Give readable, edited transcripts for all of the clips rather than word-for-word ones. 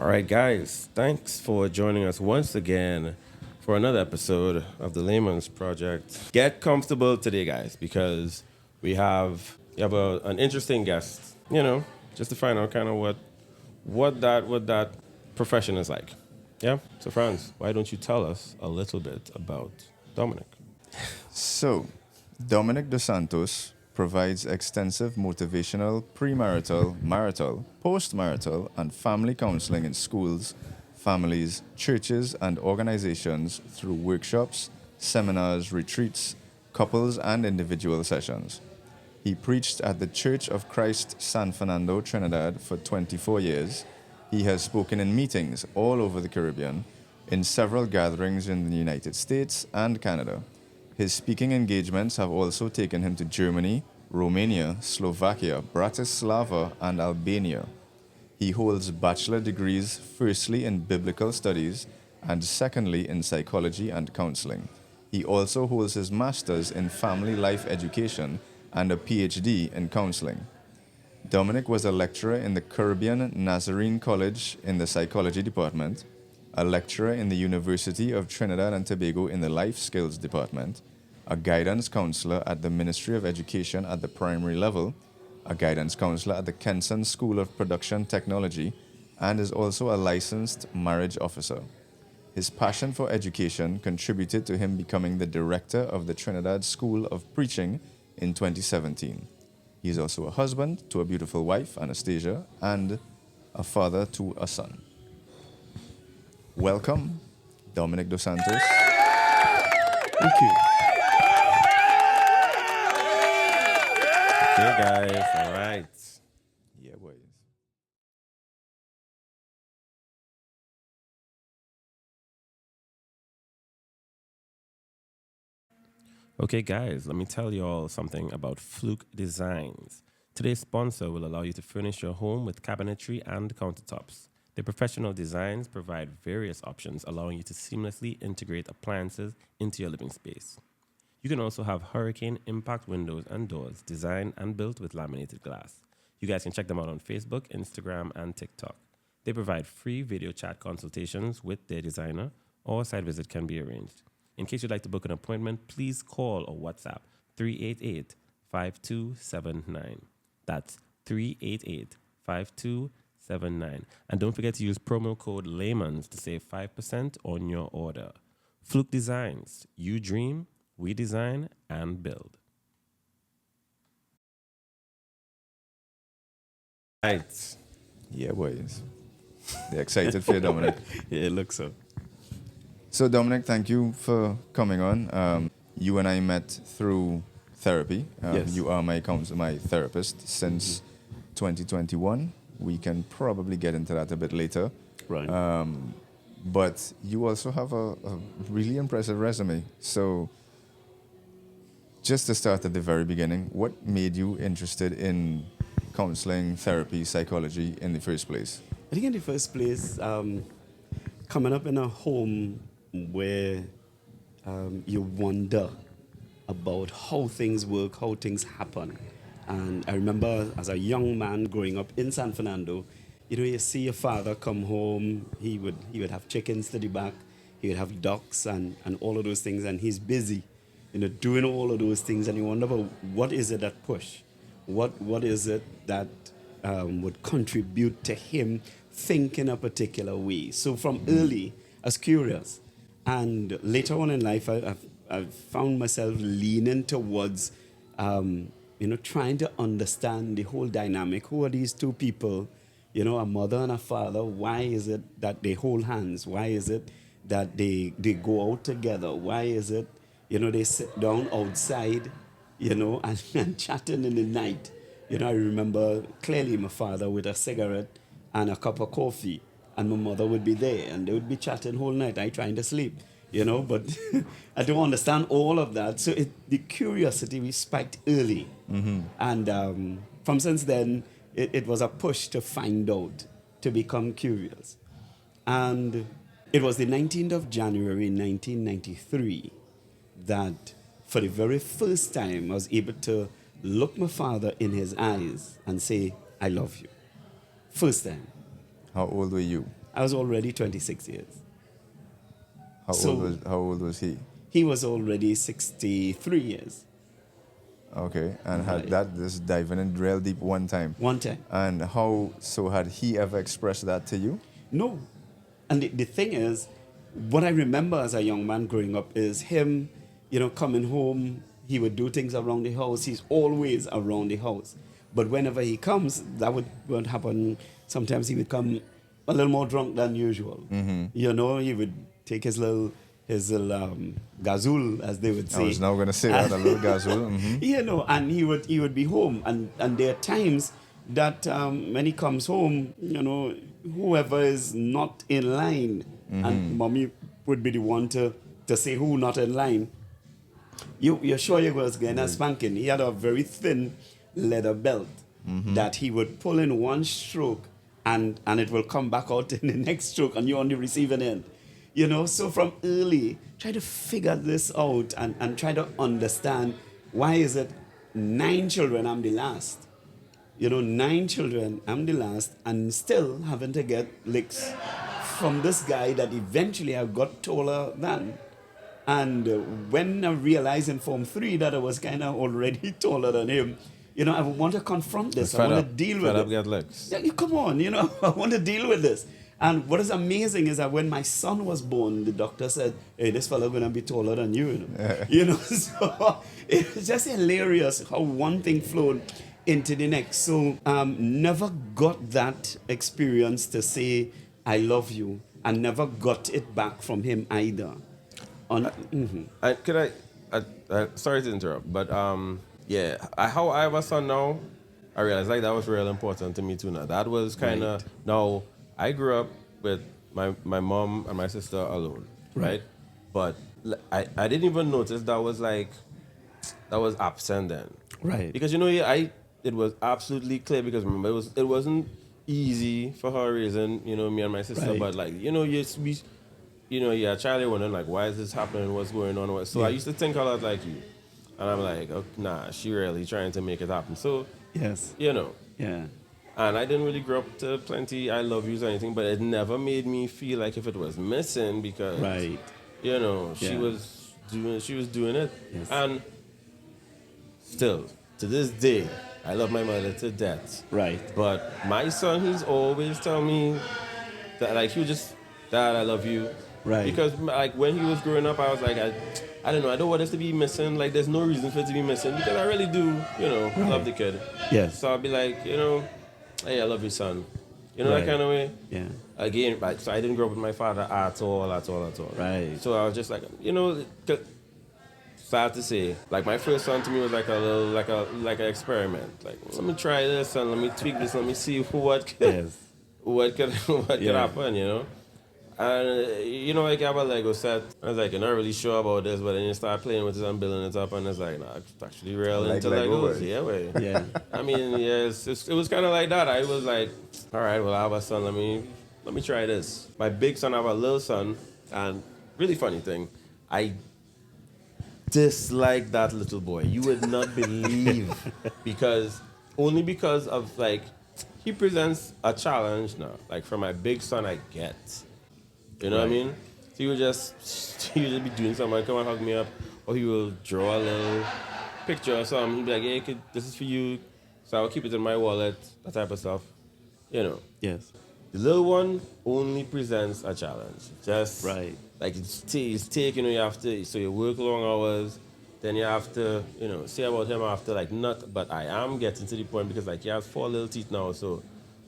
All right, guys, thanks for joining us once again for another episode of the Laymans Project. Get comfortable today, guys, because we have an interesting guest. Just to find out kind of what that profession is like. Yeah. So, Franz, why don't you tell us a little bit about Dominic? So, Dominic Dos Santos provides extensive motivational premarital, marital, postmarital, and family counseling in schools, families, churches, and organizations through workshops, seminars, retreats, couples, and individual sessions. He preached at the Church of Christ San Fernando, Trinidad for 24 years. He has spoken in meetings all over the Caribbean, in several gatherings in the United States and Canada. His speaking engagements have also taken him to Germany, Romania, Slovakia, Bratislava, and Albania. He holds bachelor degrees firstly in biblical studies and secondly in psychology and counseling. He also holds his master's in family life education and a PhD in counseling. Dominic was a lecturer in the Caribbean Nazarene College in the psychology department, a lecturer in the University of Trinidad and Tobago in the life skills department, a guidance counselor at the Ministry of Education at the primary level, a guidance counselor at the Kenson School of Production Technology, and is also a licensed marriage officer. His passion for education contributed to him becoming the director of the Trinidad School of Preaching in 2017. He is also a husband to a beautiful wife, Anastasia, and a father to a son. Welcome, Dominic Dos Santos. Thank you. Okay, guys. All right. Yeah, boys. Okay, guys, let me tell you all something about Fluke Designs. Today's sponsor will allow you to furnish your home with cabinetry and countertops. Their professional designs provide various options, allowing you to seamlessly integrate appliances into your living space. You can also have hurricane impact windows and doors designed and built with laminated glass. You guys can check them out on Facebook, Instagram, and TikTok. They provide free video chat consultations with their designer, or a site visit can be arranged. In case you'd like to book an appointment, please call or WhatsApp 388-5279. That's 388-5279. And don't forget to use promo code Laymans to save 5% on your order. Fluke Designs. You dream, we design and build. Right. Yeah, boys. They're excited for you, Dominic. Yeah, it looks so. So, Dominic, thank you for coming on. You and I met through therapy. Yes. You are my therapist since 2021. We can probably get into that a bit later. Right. But you also have a really impressive resume. So, just to start at the very beginning, what made you interested in counseling, therapy, psychology in the first place? I think in the first place, coming up in a home where you wonder about how things work, how things happen. And I remember as a young man growing up in San Fernando, you see your father come home, he would have chickens to the back, he would have ducks and all of those things, and he's busy, doing all of those things, and you wonder about what is it that push? What is it that would contribute to him thinking a particular way? So from early, I was curious. And later on in life, I've found myself leaning towards, trying to understand the whole dynamic. Who are these two people, a mother and a father? Why is it that they hold hands? Why is it that they go out together? Why is it, they sit down outside, and chatting in the night? I remember clearly my father with a cigarette and a cup of coffee, and my mother would be there, and they would be chatting whole night. I trying to sleep, but I don't understand all of that. So the curiosity we spiked early, and from since then, it was a push to find out, to become curious. And it was the 19th of January, 1993, that for the very first time, I was able to look my father in his eyes and say, I love you. First time. How old were you? I was already 26 years. How old was he? He was already 63 years. Okay, and had Right. that just diving in real deep one time. One time. And had he ever expressed that to you? No. And the thing is, what I remember as a young man growing up is him, coming home. He would do things around the house. He's always around the house. But whenever he comes, that would happen. Sometimes he would come a little more drunk than usual. He would take his little gazul, as they would say. I was now going to say that, a little gazul. And he would be home. And there are times that when he comes home, whoever is not in line, and mommy would be the one to say who not in line, you're sure you was getting a spanking. He had a very thin leather belt that he would pull in one stroke and it will come back out in the next stroke and you're on the receiving end. So from early, try to figure this out and try to understand why is it 9 children, I'm the last. 9 children, I'm the last, and still having to get licks from this guy that eventually I got taller than. And when I realized in Form 3 that I was kind of already taller than him, I want to confront this. I want to deal with it. Get licks. Yeah, come on, I want to deal with this. And what is amazing is that when my son was born, the doctor said, hey, this fellow going to be taller than you. So it was just hilarious how one thing flowed into the next. So never got that experience to say, I love you, and never got it back from him either. Sorry to interrupt, but how I have a son now, I realized like that was real important to me too. Now that was kind of now I grew up with my mom and my sister alone, right? But I didn't even notice that was absent then, right? Because it was absolutely clear because remember it wasn't easy for her raising me and my sister, but you're a child, you're wondering like why is this happening, what's going on, so I used to think a lot like you. And I'm like, oh, nah, she really trying to make it happen. So, yes. Yeah. And I didn't really grow up to plenty I love yous or anything, but it never made me feel like if it was missing because, she was doing it. Yes. And still, to this day, I love my mother to death. Right. But my son, he's always telling me that, like, he was just, Dad, I love you. Right. Because, like, when he was growing up, I was like, I don't know, I don't want this to be missing. Like, there's no reason for it to be missing because I really do, love the kid. Yes. So I'll be like, hey, I love you, son. That kind of way. Yeah. Again, so I didn't grow up with my father at all. Right. So I was just like, sad to say, like my first son to me was like a little, like an experiment. Like, let me try this and let me tweak this, let me see what could happen, And, like you have a Lego set. I was like, you're not really sure about this, but then you start playing with it and building it up, and it's like, nah, it's actually real like into Lego, Legos. Yeah, way. Yeah. I mean, it was kind of like that. I was like, all right, well, I have a son. Let me try this. My big son, I have a little son, and really funny thing, I dislike that little boy. You would not believe because of like, he presents a challenge now. Like for my big son, I get. You know what I mean? So he would just be doing something, come and hug me up, or he will draw a little picture or something. He'd be like, hey, this is for you. So I'll keep it in my wallet, that type of stuff. Yes. The little one only presents a challenge. Just right. Like it's taking, you have to, so you work long hours, then you have to, say about him after, like, not, but I am getting to the point because, like, he has 4 little teeth now, so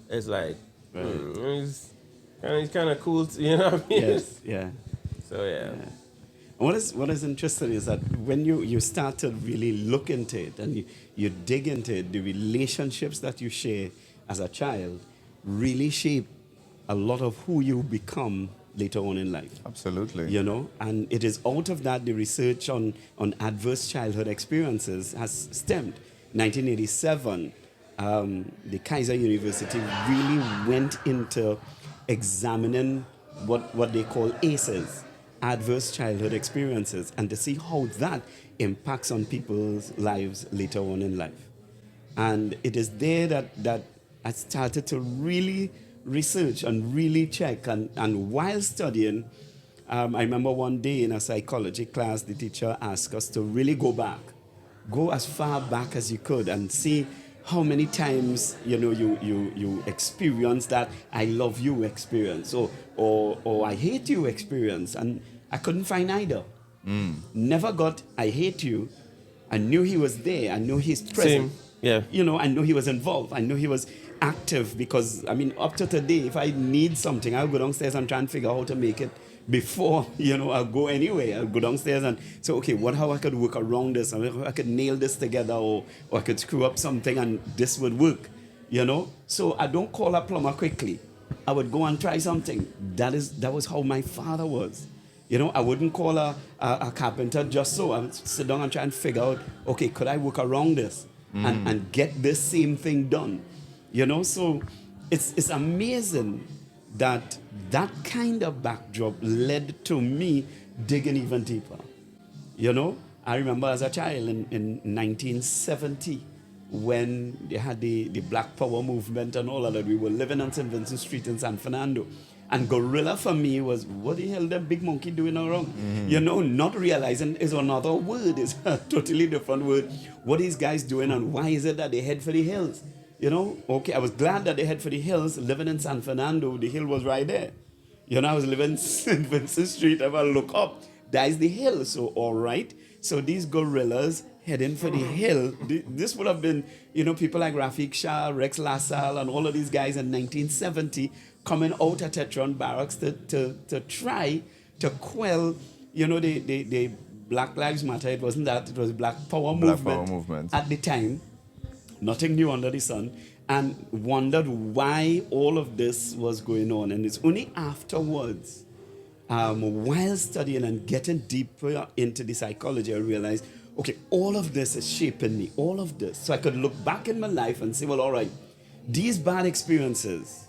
it's like, he's kind of cool, you know what I mean? Yes, yeah. So, yeah. What is interesting is that when you start to really look into it and you dig into it, the relationships that you share as a child really shape a lot of who you become later on in life. Absolutely. And it is out of that the research on adverse childhood experiences has stemmed. 1987, the Kaiser University really went into examining what they call ACEs, adverse childhood experiences, and to see how that impacts on people's lives later on in life. And it is there that I started to really research and really check. And while studying, I remember one day in a psychology class, the teacher asked us to really go as far back as you could and see how many times you experience that I love you experience or I hate you experience. And I couldn't find either. Never got I hate you. I knew he was there. I knew he's present. Same. Yeah. I knew he was involved. I knew he was active because, up to today, if I need something, I'll go downstairs and try and figure out how to make it before, I'll go anyway. I'll go downstairs and say, okay, how I could work around this? I could nail this together or I could screw up something and this would work, So I don't call a plumber quickly. I would go and try something. That was how my father was. I wouldn't call a carpenter just so. I would sit down and try and figure out, okay, could I work around this and get this same thing done? So it's amazing that kind of backdrop led to me digging even deeper. I remember as a child in 1970 when they had the Black Power movement and all of that. We were living on St. Vincent Street in San Fernando. And gorilla for me was, what the hell that big monkey doing around? Not realizing is another word. It's a totally different word. What these guys doing and why is it that they head for the hills? Okay, I was glad that they head for the hills. Living in San Fernando, the hill was right there. I was living in St. Vincent Street. If I look up, there's the hill. So, all right. So these gorillas heading for the hill. This would have been, people like Rafik Shah, Rex Lassalle, and all of these guys in 1970 coming out at Tetron Barracks to try to quell, the Black Lives Matter. It wasn't that. It was Black Power movement at the time. Nothing new under the sun. And wondered why all of this was going on. And it's only afterwards, while studying and getting deeper into the psychology, I realized, okay, all of this is shaping me, all of this. So I could look back in my life and say, well, all right, these bad experiences,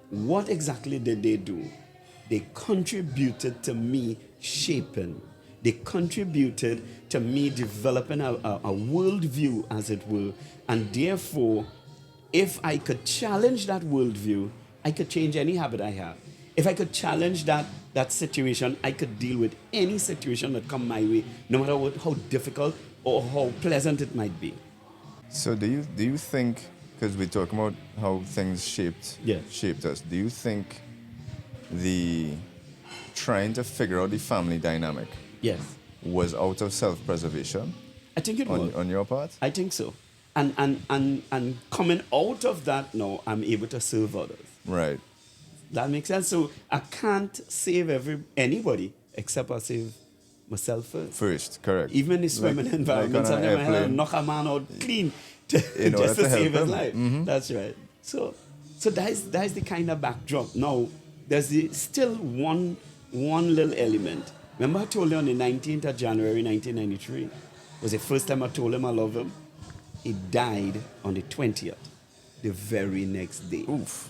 what exactly did they do? They contributed to me shaping. They contributed to me developing a worldview, as it were. And therefore, if I could challenge that worldview, I could change any habit I have. If I could challenge that situation, I could deal with any situation that come my way, no matter how difficult or how pleasant it might be. So do you think, because we talk about how things shaped us, do you think the trying to figure out the family dynamic was out of self-preservation? I think it was. On your part? I think so. And coming out of that now, I'm able to serve others. Right. That makes sense. So I can't save anybody except I save myself first. First, correct. Even in the swimming environment, sometimes I have to knock a man out clean just to save his life. Mm-hmm. That's right. So that's the kind of backdrop. Now, there's still one little element. Remember I told you on the 19th of January 1993 was the first time I told him I love him? He died on the 20th, the very next day. Oof.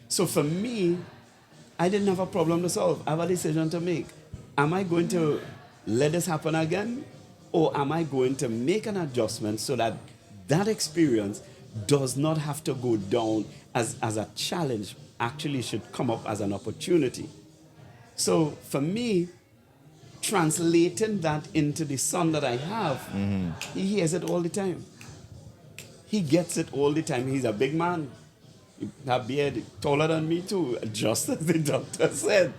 So for me, I didn't have a problem to solve. I have a decision to make. Am I going to let this happen again? Or am I going to make an adjustment so that experience does not have to go down as a challenge, actually should come up as an opportunity? So for me, translating that into the son that I have, he hears it all the time. He gets it all the time. He's a big man. A beard taller than me too, just as the doctor said,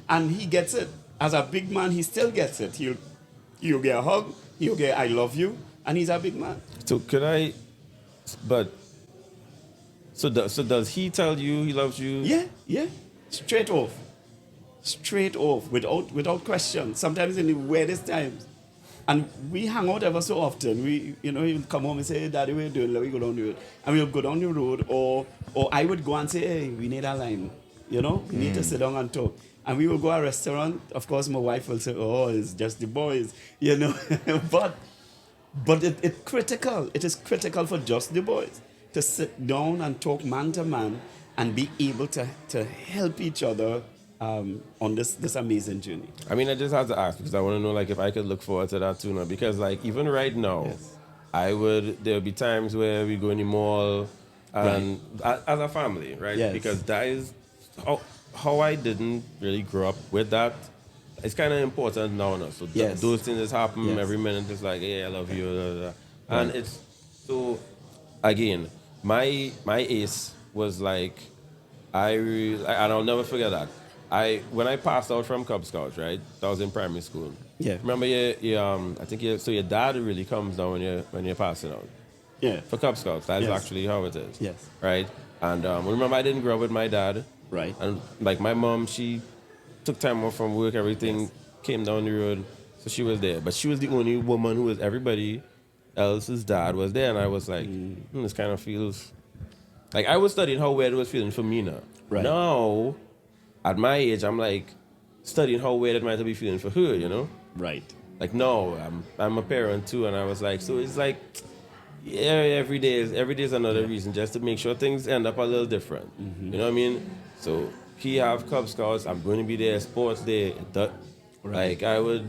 and he gets it. As a big man, he still gets it. He'll get a hug, he'll get I love you, and he's a big man. So does he tell you he loves you? Yeah. Straight off, without question. Sometimes in the weirdest times. And we hang out ever so often. He'll come home and say, hey, Daddy, what are you doing? Let me go down the road. And we'll go down the road, or I would go and say, hey, we need a line. We need to sit down and talk. And we will go to a restaurant. Of course, my wife will say, oh, it's just the boys, But it's critical. It is critical for just the boys to sit down and talk man to man and be able to help each other on this amazing journey. I mean, I just have to ask because I want to know, if I could look forward to that too now. Because, even right now, there'll be times where we go in the mall and as a family, right? Yes. Because that is how I didn't really grow up with that. It's kind of important now. No? So Yes. those things that happen Yes. every minute. It's like, hey, I love you, and Right. it's so. Again, my ace was like, and I'll never forget that. When I passed out from Cub Scouts, right? That was in primary school. Yeah. Remember, I think so. Your dad really comes down when you're passing out Yeah. for Cub Scouts. That's Yes. actually how it is. Yes. Right. And remember, I didn't grow up with my dad. Right. And like my mom, she took time off from work. Everything Yes. came down the road, so she was there. But she was the only woman who was everybody else's dad was there, and I was like, this kind of feels like I was studying how weird it was feeling for me now. Right. Now, at my age, I'm like studying how weird it might be feeling for her. You know. Right. Like no, I'm a parent too, and I was like, so it's like, yeah, every day is another reason just to make sure things end up a little different. You know what I mean? So he have Cub Scouts. I'm going to be there. Sports day. Like I would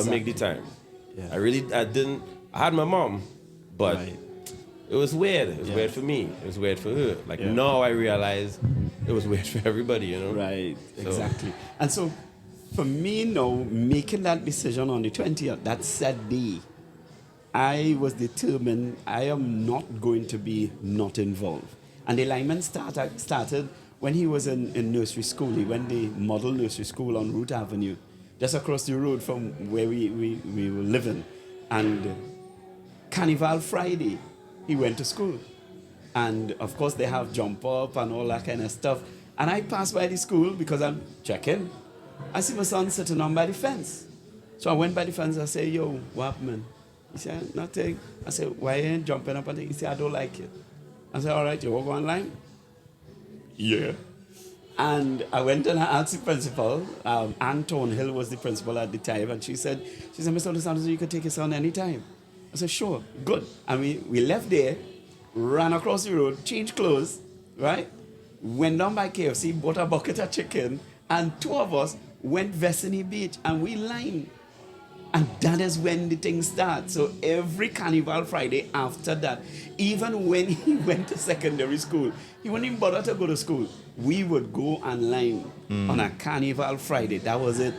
make the time. Yeah. I didn't. I had my mom, but Right. it was weird. It was Yeah. weird for me. It was weird for her. Like Yeah. now I realize it was weird for everybody. You know? Right, So- exactly. And so for me now, making that decision on the 20th, that sad day, I was determined I am not going to be not involved. And the Laymans started when he was in nursery school. He went the model nursery school on Root Avenue, just across the road from where we were living. And Carnival Friday, he went to school. And of course, they have jump up and all that kind of stuff. And I passed by the school because I'm checking. I see my son sitting on by the fence. So I went by the fence. I said, yo, what happened, man? He said, nothing. I said, why you ain't jumping up? And he said, I don't like it. I said, all right, you walk online? Yeah. And I went and I asked the principal. Anton Hill was the principal at the time. And she said, Mr. Dos Santos, you can take your son anytime. I said, sure, good. And we left there, ran across the road, changed clothes, right? Went down by KFC, bought a bucket of chicken, and two of us went Vesini Beach and we lined. And that is when the thing starts. So every Carnival Friday after that, even when he went to secondary school, he wouldn't even bother to go to school. We would go and line on a Carnival Friday. That was it.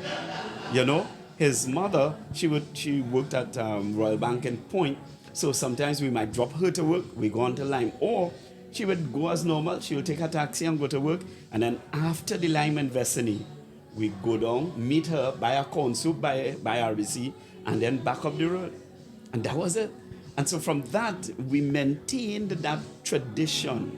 You know, his mother, she worked at Royal Bank in Point. So sometimes we might drop her to work, we go on to Lime. Or she would go as normal, she would take a taxi and go to work. And then after the Lime and Vesini, we go down, meet her, buy a corn soup by RBC, and then back up the road. And that was it. And so from that, we maintained that tradition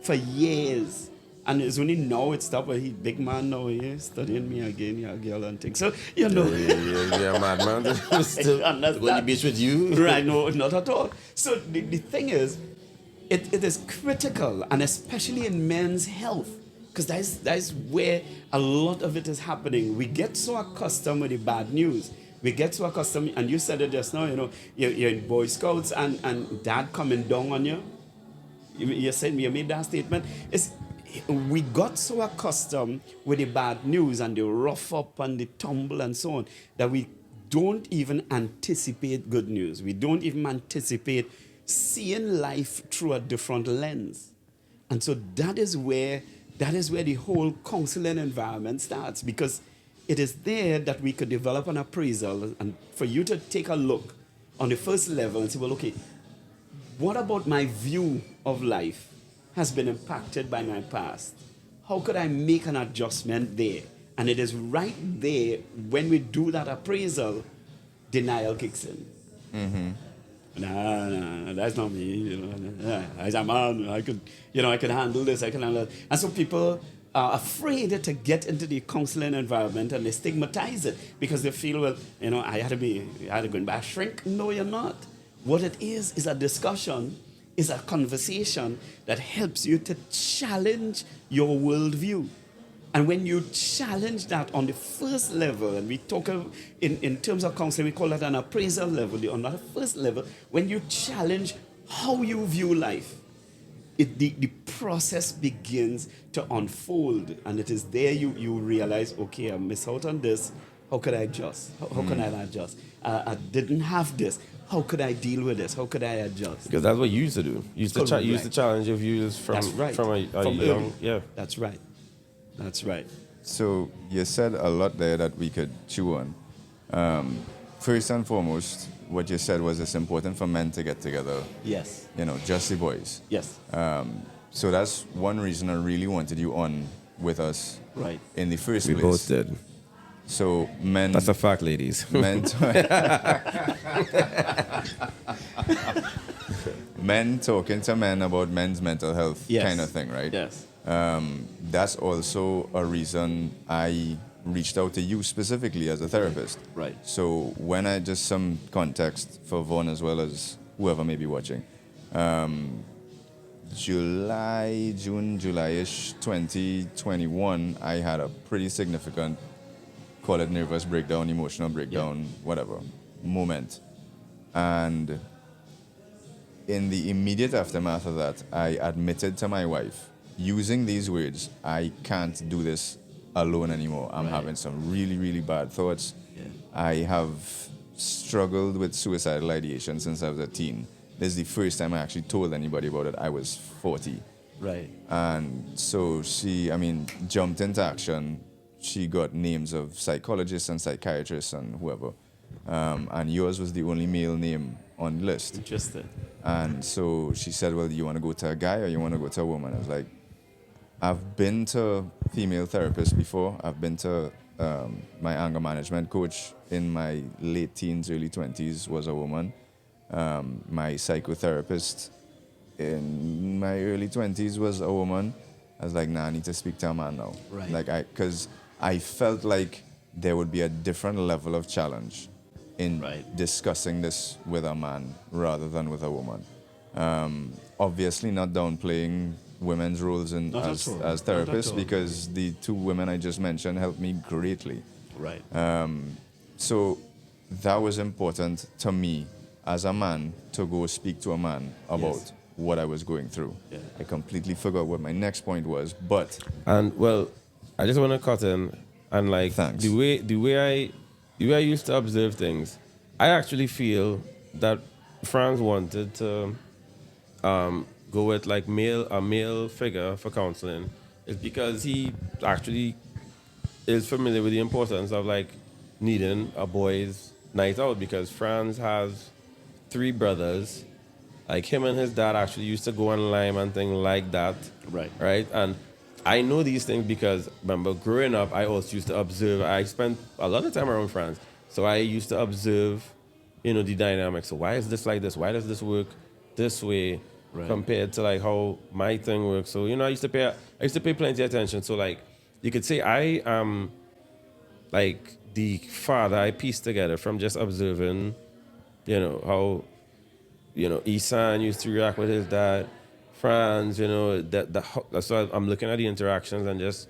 for years. And it's only now it stopped. He big man now, he's studying me again, yeah, girl and things. So, you know. Yeah, madman. Still going to beach with you? Right, no, not at all. So the thing is, it is critical, and especially in men's health, because that is where a lot of it is happening. We get so accustomed with the bad news. We get so accustomed, and you said it just now, you know, you're in Boy Scouts and dad coming down on you. You said, you made that statement. We got so accustomed with the bad news and the rough up and the tumble and so on that we don't even anticipate good news. We don't even anticipate seeing life through a different lens. And so that is where the whole counseling environment starts, because it is there that we could develop an appraisal and for you to take a look on the first level and say, well, okay, what about my view of life has been impacted by my past? How could I make an adjustment there? And it is right there when we do that appraisal, denial kicks in. Mm-hmm. Nah, that's not me. You know, as a man, I can handle this. I can handle that. And so people are afraid to get into the counseling environment, and they stigmatize it because they feel, well, you know, I had to go and buy a shrink. No, you're not. What it is a discussion, is a conversation that helps you to challenge your worldview. And when you challenge that on the first level, and we talk in terms of counseling, we call that an appraisal level. On that first level, when you challenge how you view life, the process begins to unfold. And it is there you realize, okay, I missed out on this. How could I adjust? How can I adjust? I didn't have this. how could I deal with this? How could I adjust? Because that's what you used to do. You used to Correct. you used to challenge your views from That's right. from a From young early. yeah. That's right. That's right. So you said a lot there that we could chew on. First and foremost, what you said was it's important for men to get together, Yes. just the boys. Yes. So that's one reason I really wanted you on with us Right. in the first We place. both did. So men, That's a fact, ladies. men, men talking to men about men's mental health Yes. kind of thing, right? Yes. That's also a reason I reached out to you specifically as a therapist. Right. So when I just some context for Vaughn as well as whoever may be watching. July-ish 2021, I had a pretty significant, call it nervous breakdown, emotional breakdown, whatever, moment. And in the immediate aftermath of that, I admitted to my wife, using these words, I can't do this alone anymore. I'm Right. having some really, really bad thoughts. Yeah. I have struggled with suicidal ideation since I was a teen. This is the first time I actually told anybody about it. I was 40. Right. And so she, jumped into action. She got names of psychologists and psychiatrists and whoever. And yours was the only male name on the list. Interesting. And so she said, well, do you want to go to a guy or you want to go to a woman? I was like, I've been to female therapists before. I've been to my anger management coach in my late teens, early 20s was a woman. My psychotherapist in my early 20s was a woman. I was like, nah, I need to speak to a man now. Right. Because I felt like there would be a different level of challenge in Right. discussing this with a man rather than with a woman. Obviously not downplaying women's roles Not at as all. Not at therapists all. because the two women I just mentioned helped me greatly. Right. So that was important to me as a man to go speak to a man about Yes. what I was going through. Yeah. I completely forgot what my next point was, but And well, I just want to cut in and like Thanks. the way I used to observe things. I actually feel that Franz wanted to go with like a male figure for counseling is because he actually is familiar with the importance of like needing a boys' night out because Franz has 3 brothers. Like him and his dad actually used to go on Lime and things like that. Right. Right. And I know these things because remember growing up, I also used to observe. I spent a lot of time around Franz, so I used to observe, the dynamics. So why is this like this? Why does this work this way Right. compared to like how my thing works? So I used to pay plenty of attention. So like you could say I am like the father I pieced together from just observing, how Isan used to react with his dad, Franz, so I'm looking at the interactions and just,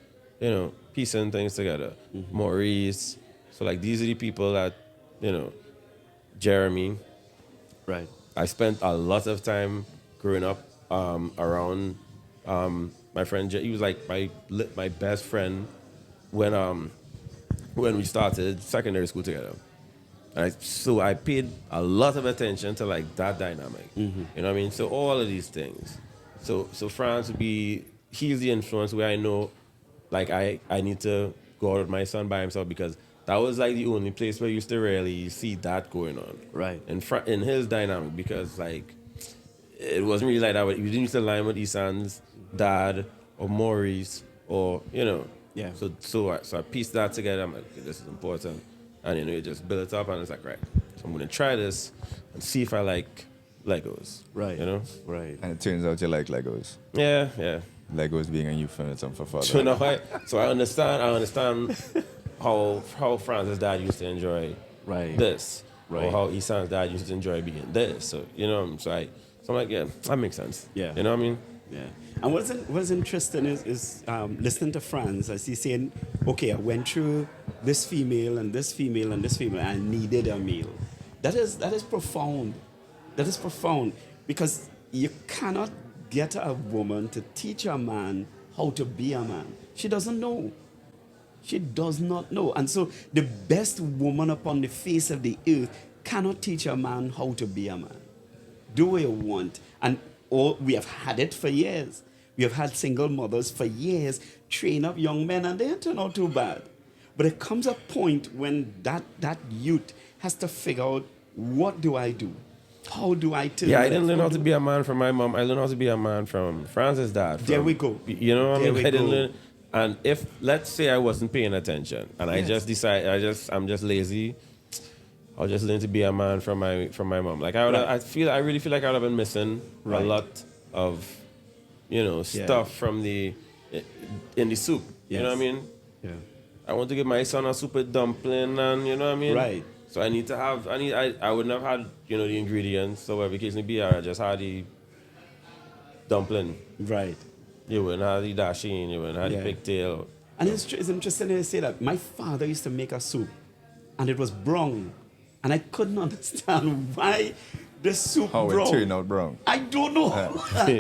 piecing things together. Maurice, so like these are the people that, Jeremy. Right. I spent a lot of time growing up around my friend. He was like my best friend when we started secondary school together. So I paid a lot of attention to like that dynamic. You know what I mean? So all of these things. So Franz he's the influence where I know like I need to go out with my son by himself because that was like the only place where you used to really see that going on. Right. In his dynamic because like it wasn't really like that. You didn't used to line with Isan's dad or Maurice or Yeah. So I pieced that together. I'm like, okay, this is important. And you just build it up and it's like, right, so I'm gonna try this and see if I like Legos. Right. Right. and it turns out you like Legos. Yeah. Legos being a euphemism for father. So I understand how Franz's dad used to enjoy Right. this. Right. Or how Isan's dad used to enjoy being this. So so I'm like, yeah, that makes sense. Yeah. You know what I mean? Yeah. And what's interesting is listening to Franz as he's saying, okay, I went through this female and this female and this female. I needed a male. That is profound. That is profound because you cannot get a woman to teach a man how to be a man. She doesn't know. She does not know. And so the best woman upon the face of the earth cannot teach a man how to be a man. Do what you want. And or we have had it for years. We have had single mothers for years train up young men, and they don't turn out too bad. But it comes a point when that youth has to figure out, what do I do? How do I turn? Yeah, I didn't learn how to be a man from my mom. I learned how to be a man from Franz's dad. There we go. You know what I There mean? we I didn't go. learn. And if, let's say I wasn't paying attention and I Yes. just decide, I'm just lazy, I'll just learn to be a man from my mom. Like I really feel like I would have been missing a Right. lot of, Yeah. stuff from in the soup. You know what I mean? Yeah. I want to give my son a super dumpling, and you know what I mean? Right. So I wouldn't have had, the ingredients, so whatever case may be, I just had the dumpling. Right. You wouldn't have the dasheen, you wouldn't have Yeah. the pigtail. And it's interesting to say that my father used to make a soup, and it was brown, and I couldn't understand why the soup How brown. it turned out brown. I don't know.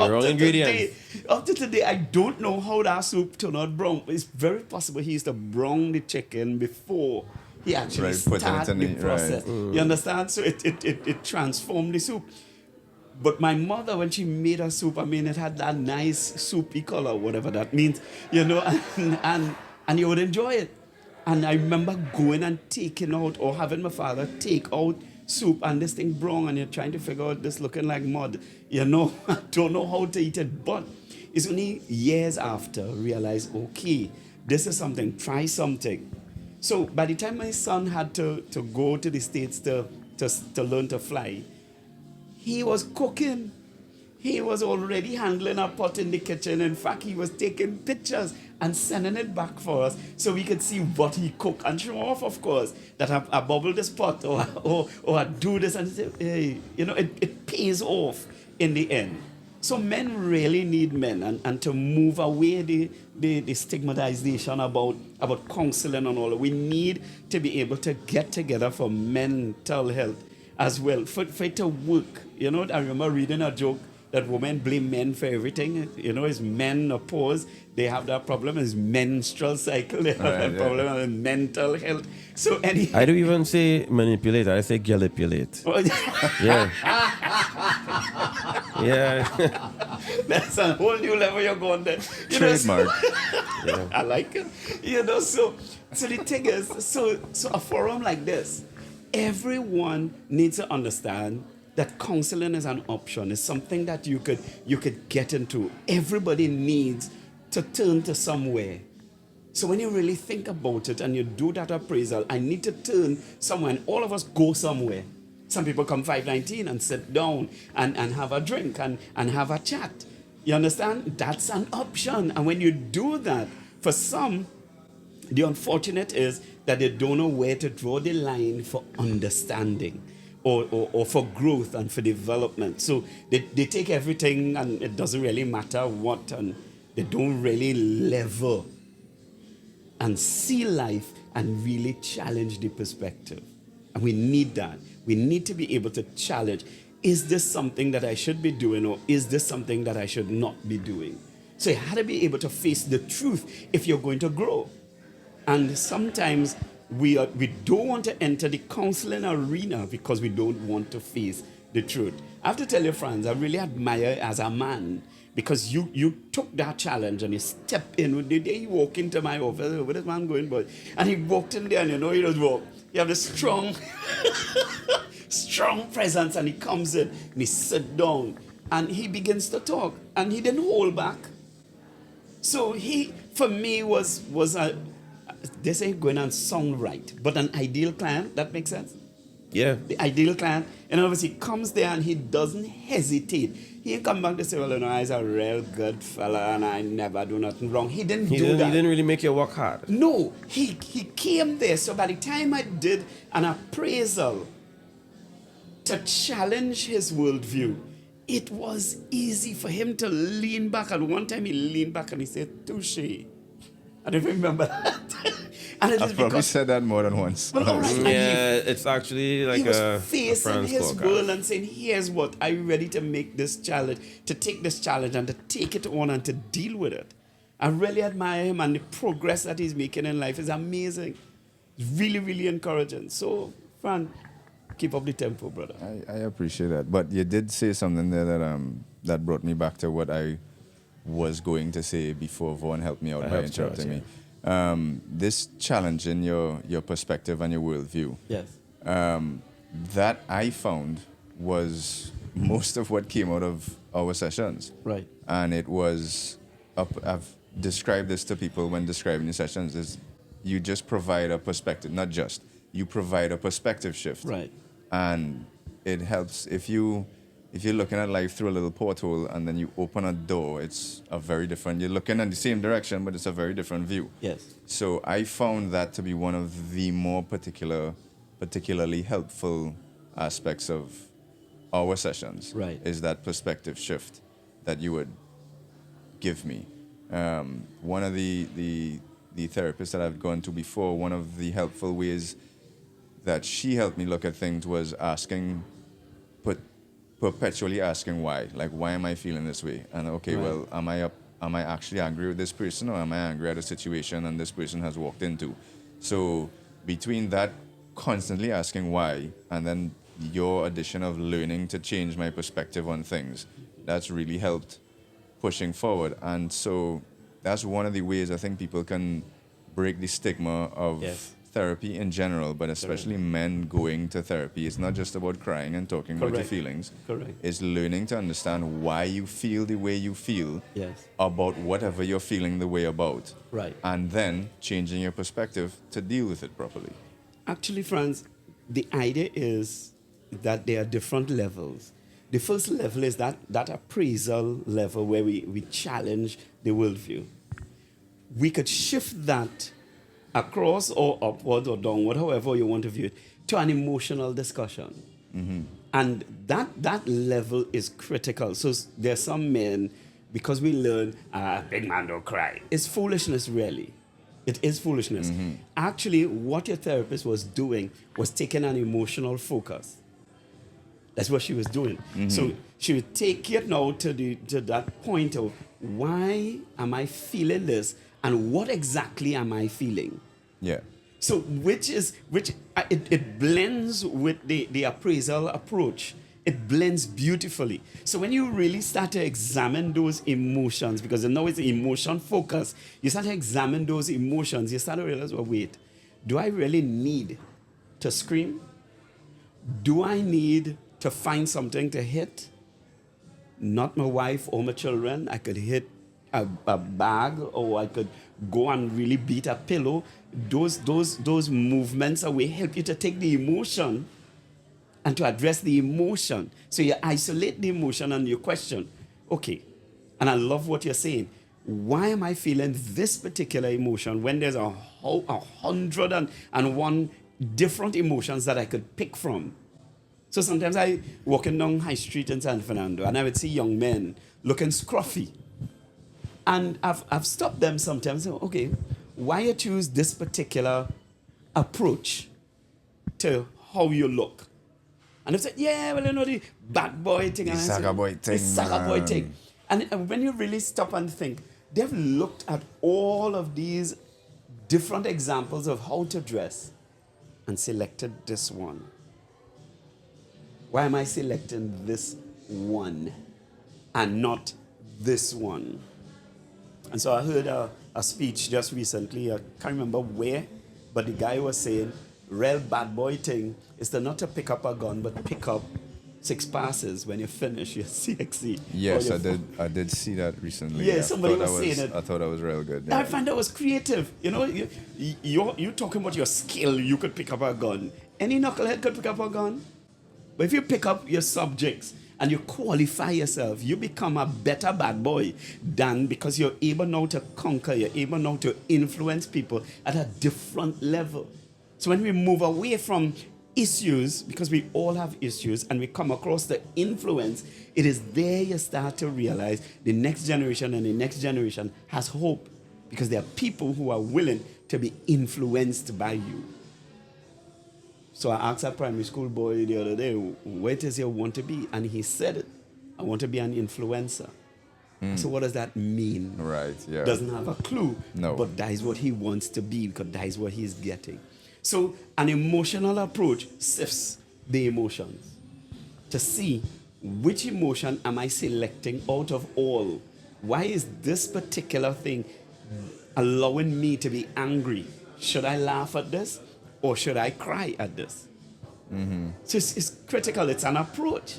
Wrong ingredients. Up to today, I don't know how that soup turned out brown. It's very possible he used to brown the chicken before he actually Right, putting it started in the the- process. right. You understand? So it transformed the soup. But my mother, when she made her soup, I mean, it had that nice soupy color, whatever that means, and you would enjoy it. And I remember going and taking out, or having my father take out soup, and this thing brown, and you're trying to figure out this looking like mud. I don't know how to eat it. But it's only years after I realized, okay, this is something, try something. So by the time my son had to go to the States to learn to fly, he was cooking. He was already handling a pot in the kitchen. In fact, he was taking pictures and sending it back for us so we could see what he cooked and show off, of course, that I bubble this pot or I do this, and say, hey, it pays off in the end. So men really need men, and to move away the stigmatization about counseling and all. We need to be able to get together for mental health as well, for it to work. I remember reading a joke that women blame men for everything. It's men oppose. They have that problem. It's menstrual cycle. They have that problem with mental health. So I don't even say manipulate, I say gallipulate. Yeah. Yeah. That's a whole new level you're going there. Trademark. Yeah. I like it. So the thing is, so a forum like this, everyone needs to understand that counseling is an option. It's something that you could get into. Everybody needs to turn to somewhere. So when you really think about it and you do that appraisal, I need to turn somewhere, and all of us go somewhere. Some people come 519 and sit down and have a drink and have a chat. You understand? That's an option. And when you do that, for some, the unfortunate is that they don't know where to draw the line for understanding or for growth and for development. So they take everything, and it doesn't really matter what, and they don't really level and see life and really challenge the perspective. And we need that. We need to be able to challenge. Is this something that I should be doing, or is this something that I should not be doing? So you have to be able to face the truth if you're going to grow. And sometimes we don't want to enter the counseling arena because we don't want to face the truth. I have to tell you, Franz, I really admire you as a man, because you took that challenge and you stepped in. The day he walked into my office, where this man going, boy? And he walked in there, and he just walked. You have this strong, strong presence, and he comes in and he sits down and he begins to talk, and he didn't hold back. So he, for me, was a, this ain't going to sound right, but an ideal client. That makes sense? Yeah. The ideal client. And obviously he comes there and he doesn't hesitate. He didn't come back to say, well, he's a real good fella and I never do nothing wrong. He didn't do that. He didn't really make you work hard. No, he came there. So by the time I did an appraisal to challenge his worldview, it was easy for him to lean back. And one time he leaned back and he said, touche. I don't remember that. And it I've is probably because, said that more than once. well, all right, and Yeah, it's actually like he was a facing Franz his podcast. world and saying, here's what, are you ready to make this challenge, to take this challenge and to take it on and to deal with it? I really admire him, and the progress that he's making in life is amazing. It's really, really encouraging. So, Fran, Keep up the tempo, brother. I appreciate that. But you did say something there that brought me back to what I was going to say before Vaughn helped me out I by helped you out, interrupting me. This challenging your perspective and your worldview, Yes. that I found was most of what came out of our sessions. Right. And it was, I've described this to people when describing the sessions, is you just provide a perspective, not just, you provide a perspective shift. Right. And it helps if you're looking at life through a little porthole and then you open a door, it's a very different, you're looking in the same direction, but it's a very different view. Yes. So I found that to be one of the more particularly helpful aspects of our sessions. Right. Is that perspective shift that you would give me. One of the therapists that I've gone to before, one of the helpful ways that she helped me look at things was perpetually asking why. Like, why am I feeling this way? And okay, Right. well, am I actually angry with this person, or am I angry at a situation and this person has walked into? So between that, constantly asking why, and then your addition of learning to change my perspective on things, that's really helped pushing forward. And so that's one of the ways I think people can break the stigma of Yes. therapy in general, but especially men going to therapy. It's not just about crying and talking about your Correct. feelings. Correct. It's learning to understand why you feel the way you feel Yes. about whatever you're feeling the way about. Right. And then changing your perspective to deal with it properly. Actually, Franz, the idea is that there are different levels. The first level is that appraisal level where we challenge the worldview. We could shift that across or upward or downward, however you want to view it, to an emotional discussion. And that level is critical. So there are some men, because we learn, big man don't cry. It's foolishness, really. It is foolishness. Actually, what your therapist was doing was taking an emotional focus. That's what she was doing. So she would take it now to that point of, why am I feeling this, and what exactly am I feeling? Yeah. So it blends with the appraisal approach. It blends beautifully. So when you really start to examine those emotions, because now it's emotion focus, you start to examine those emotions, you start to realize, well, wait, do I really need to scream? Do I need to find something to hit? Not my wife or my children. I could hit a bag, or I could go and really beat a pillow. Those movements will help you to take the emotion and to address the emotion. So you isolate the emotion and you question, okay, and I love what you're saying. Why am I feeling this particular emotion when there's 101 different emotions that I could pick from? So sometimes I walking down High Street in San Fernando and I would see young men looking scruffy. And I've stopped them sometimes and say, okay, why you choose this particular approach to how you look? And they've said, yeah, well, you know, the bad boy thing. The And I said, saga boy thing, The saga boy man. thing. And when you really stop and think, they've looked at all of these different examples of how to dress and selected this one. Why am I selecting this one and not this one? And so I heard a speech just recently, I can't remember where, but the guy was saying, real bad boy thing is to not to pick up a gun, but pick up 6 passes. When you finish your CXC. Yes, I did see that recently. Yeah, somebody was saying it. I thought that was real good. I find that was creative. You know, you're talking about your skill. You could pick up a gun. Any knucklehead could pick up a gun. But if you pick up your subjects and you qualify yourself, you become a better bad boy than, because you're able now to conquer, you're able now to influence people at a different level. So when we move away from issues, because we all have issues, and we come across the influence, it is there you start to realize the next generation and the next generation has hope, because there are people who are willing to be influenced by you. So I asked a primary school boy the other day, where does he want to be? And he said it, I want to be an influencer. So what does that mean? Right, yeah. Doesn't have a clue. No. But that is what he wants to be, because that is what he's getting. So an emotional approach sifts the emotions to see which emotion am I selecting out of all. Why is this particular thing allowing me to be angry? Should I laugh at this or should I cry at this? So it's critical. It's an approach,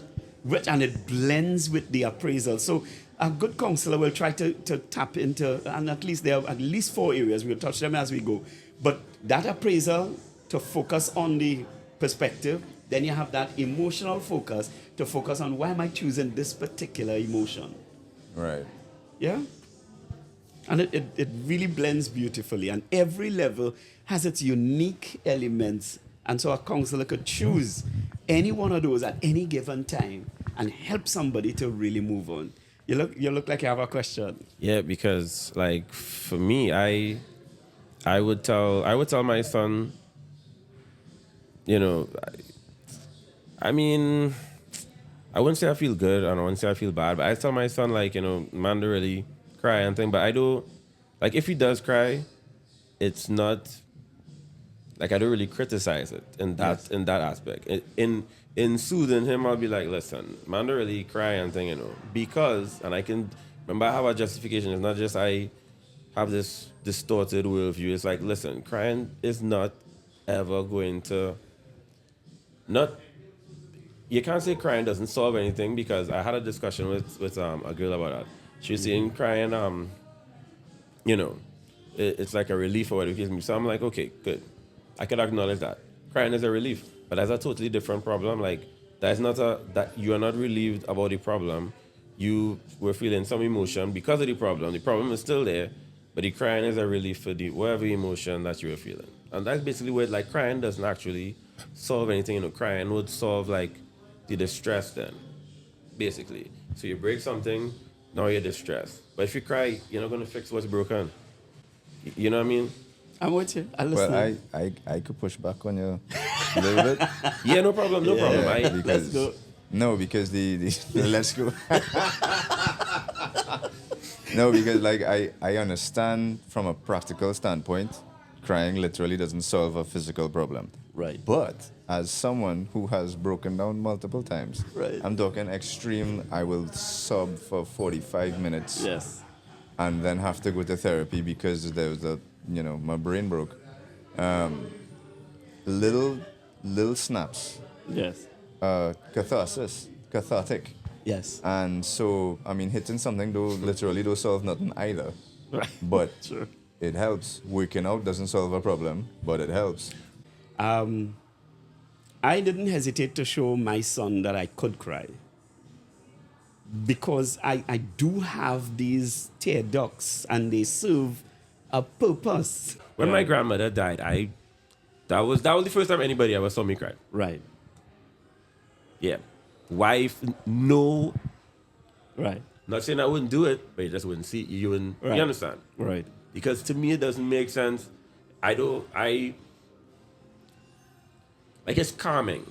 and it blends with the appraisal. So a good counselor will try to tap into, and at least there are at least 4 areas. We'll touch them as we go. But that appraisal to focus on the perspective, then you have that emotional focus to focus on why am I choosing this particular emotion. Right. Yeah? And it really blends beautifully. And every level has its unique elements. And so a counselor could choose any one of those at any given time and help somebody to really move on. You look like you have a question. Yeah, because like for me, I would tell my son, you know, I mean, I wouldn't say I feel good and I wouldn't say I feel bad, but I tell my son, like, you know, man, don't really cry and thing. But I do, like, if he does cry, it's not like I don't really criticize it in that aspect. In soothing him, I'll be like, listen, man, don't really cry and thing, you know, because, and I can remember I have a justification. It's not just I have this distorted worldview. It's like, listen, crying is not ever going to you can't say crying doesn't solve anything, because I had a discussion with a girl about that. She was saying crying, you know, it's like a relief or whatever it gives me. So I'm like, okay, good. I can acknowledge that. Crying is a relief, but that's a totally different problem. Like, that you are not relieved about the problem. You were feeling some emotion because of the problem. The problem is still there, but the crying is a relief for the whatever emotion that you were feeling. And that's basically where, like, crying doesn't actually solve anything. You know, crying would solve, like, the distress then, basically. So you break something, now you're distressed. But if you cry, you're not going to fix what's broken. You know what I mean? I'm with you. I listen. Well, I could push back on you a little bit. Yeah, no problem. Let's go. No, because the let's go. No, because like I understand from a practical standpoint, crying literally doesn't solve a physical problem. Right. But as someone who has broken down multiple times, Right. I'm talking extreme. I will sob for 45 minutes. Yes. And then have to go to therapy because there was my brain broke. Little snaps, Yes. cathartic. Yes. And so, I mean, hitting something literally don't solve nothing either. Right. But Sure. it helps. Working out doesn't solve a problem, but it helps. I didn't hesitate to show my son that I could cry, because I do have these tear ducts and they serve a purpose. When my grandmother died, that was the first time anybody ever saw me cry. Right. Yeah. Wife, no. Right. Not saying I wouldn't do it, but you just wouldn't see. You wouldn't. Right. You understand? Right. Because to me, it doesn't make sense. Like, it's calming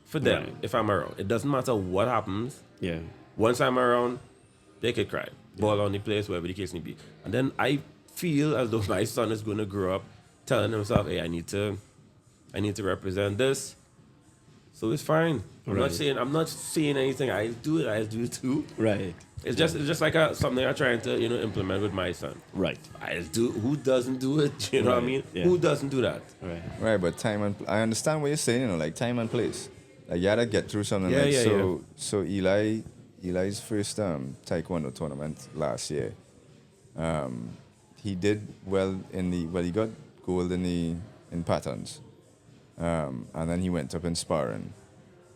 for them Right. if I'm around. It doesn't matter what happens. Yeah. Once I'm around, they could cry. Ball on the place, wherever the case may be. And then I feel as though my son is going to grow up telling himself, hey, I need to represent this. So it's fine. I'm not saying anything. I do it too. Right. It's just like something I'm trying to, implement with my son. Right. Who doesn't do it? You know what I Right. mean? Yeah. Who doesn't do that? Right. Right, but I understand what you're saying, like time and place. Like you gotta get through something. So Eli's first taekwondo tournament last year, he did well he got gold in patterns, and then he went up in sparring,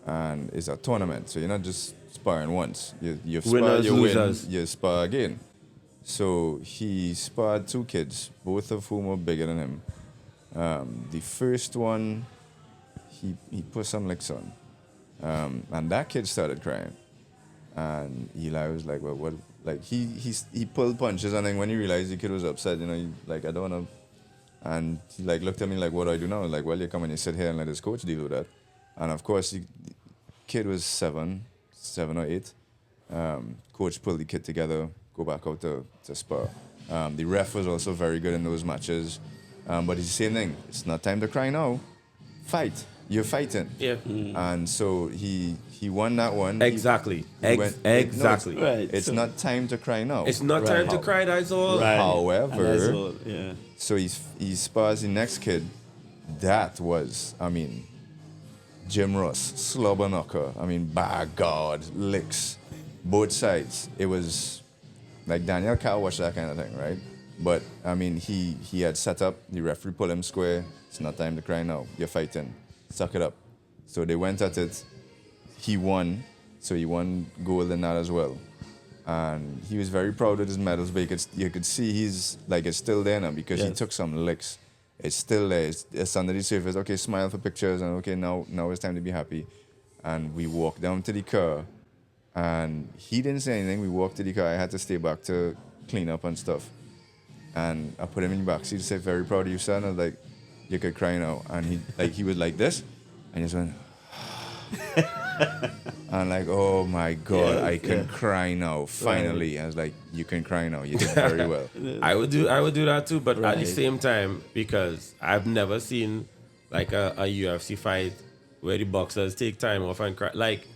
and it's a tournament, so you're not just sparring once. You spar, Winners, you win, losers. you spar again. So he sparred 2 kids, both of whom were bigger than him. The first one, he put some licks on, and that kid started crying. And Eli was like, well, what? Like, he pulled punches, and then when he realized the kid was upset, I don't want to. And he, looked at me like, what do I do now? Like, well, you come and you sit here and let his coach deal with that. And, of course, the kid was 7 or 8. Coach pulled the kid together, go back out to spar. The ref was also very good in those matches. But it's the same thing. It's not time to cry now. Fight. you're fighting. Yeah. And so he won that one. Exactly. He went- Exactly. Right. It's so- not time to cry now. It's not time to cry, that's all. Right. However, And that's all, yeah. so he spars the next kid. That was, Jim Ross, slobber knocker. By God, licks, both sides. It was like Daniel Carr watched that kind of thing, right? But he had set up. The referee pulled him square. It's not time to cry now. You're fighting. Suck it up. So they went at it. He won. So he won gold in that as well. And he was very proud of his medals, but you could see it's still there now because he Yes. took some licks. It's still there. It's under the surface. Okay, smile for pictures, and okay, now it's time to be happy. And we walked down to the car, and he didn't say anything. We walked to the car. I had to stay back to clean up and stuff. And I put him in the back seat. Said, "Very proud of you, son." I was like, "You could cry now." And he was like this, and he just went. And like, oh my God, Yes, I can yeah. cry now. Finally, I was like, you can cry now. You did very well. I would do that too, but at the Right. same time, because I've never seen like a UFC fight where the boxers take time off and cry. Like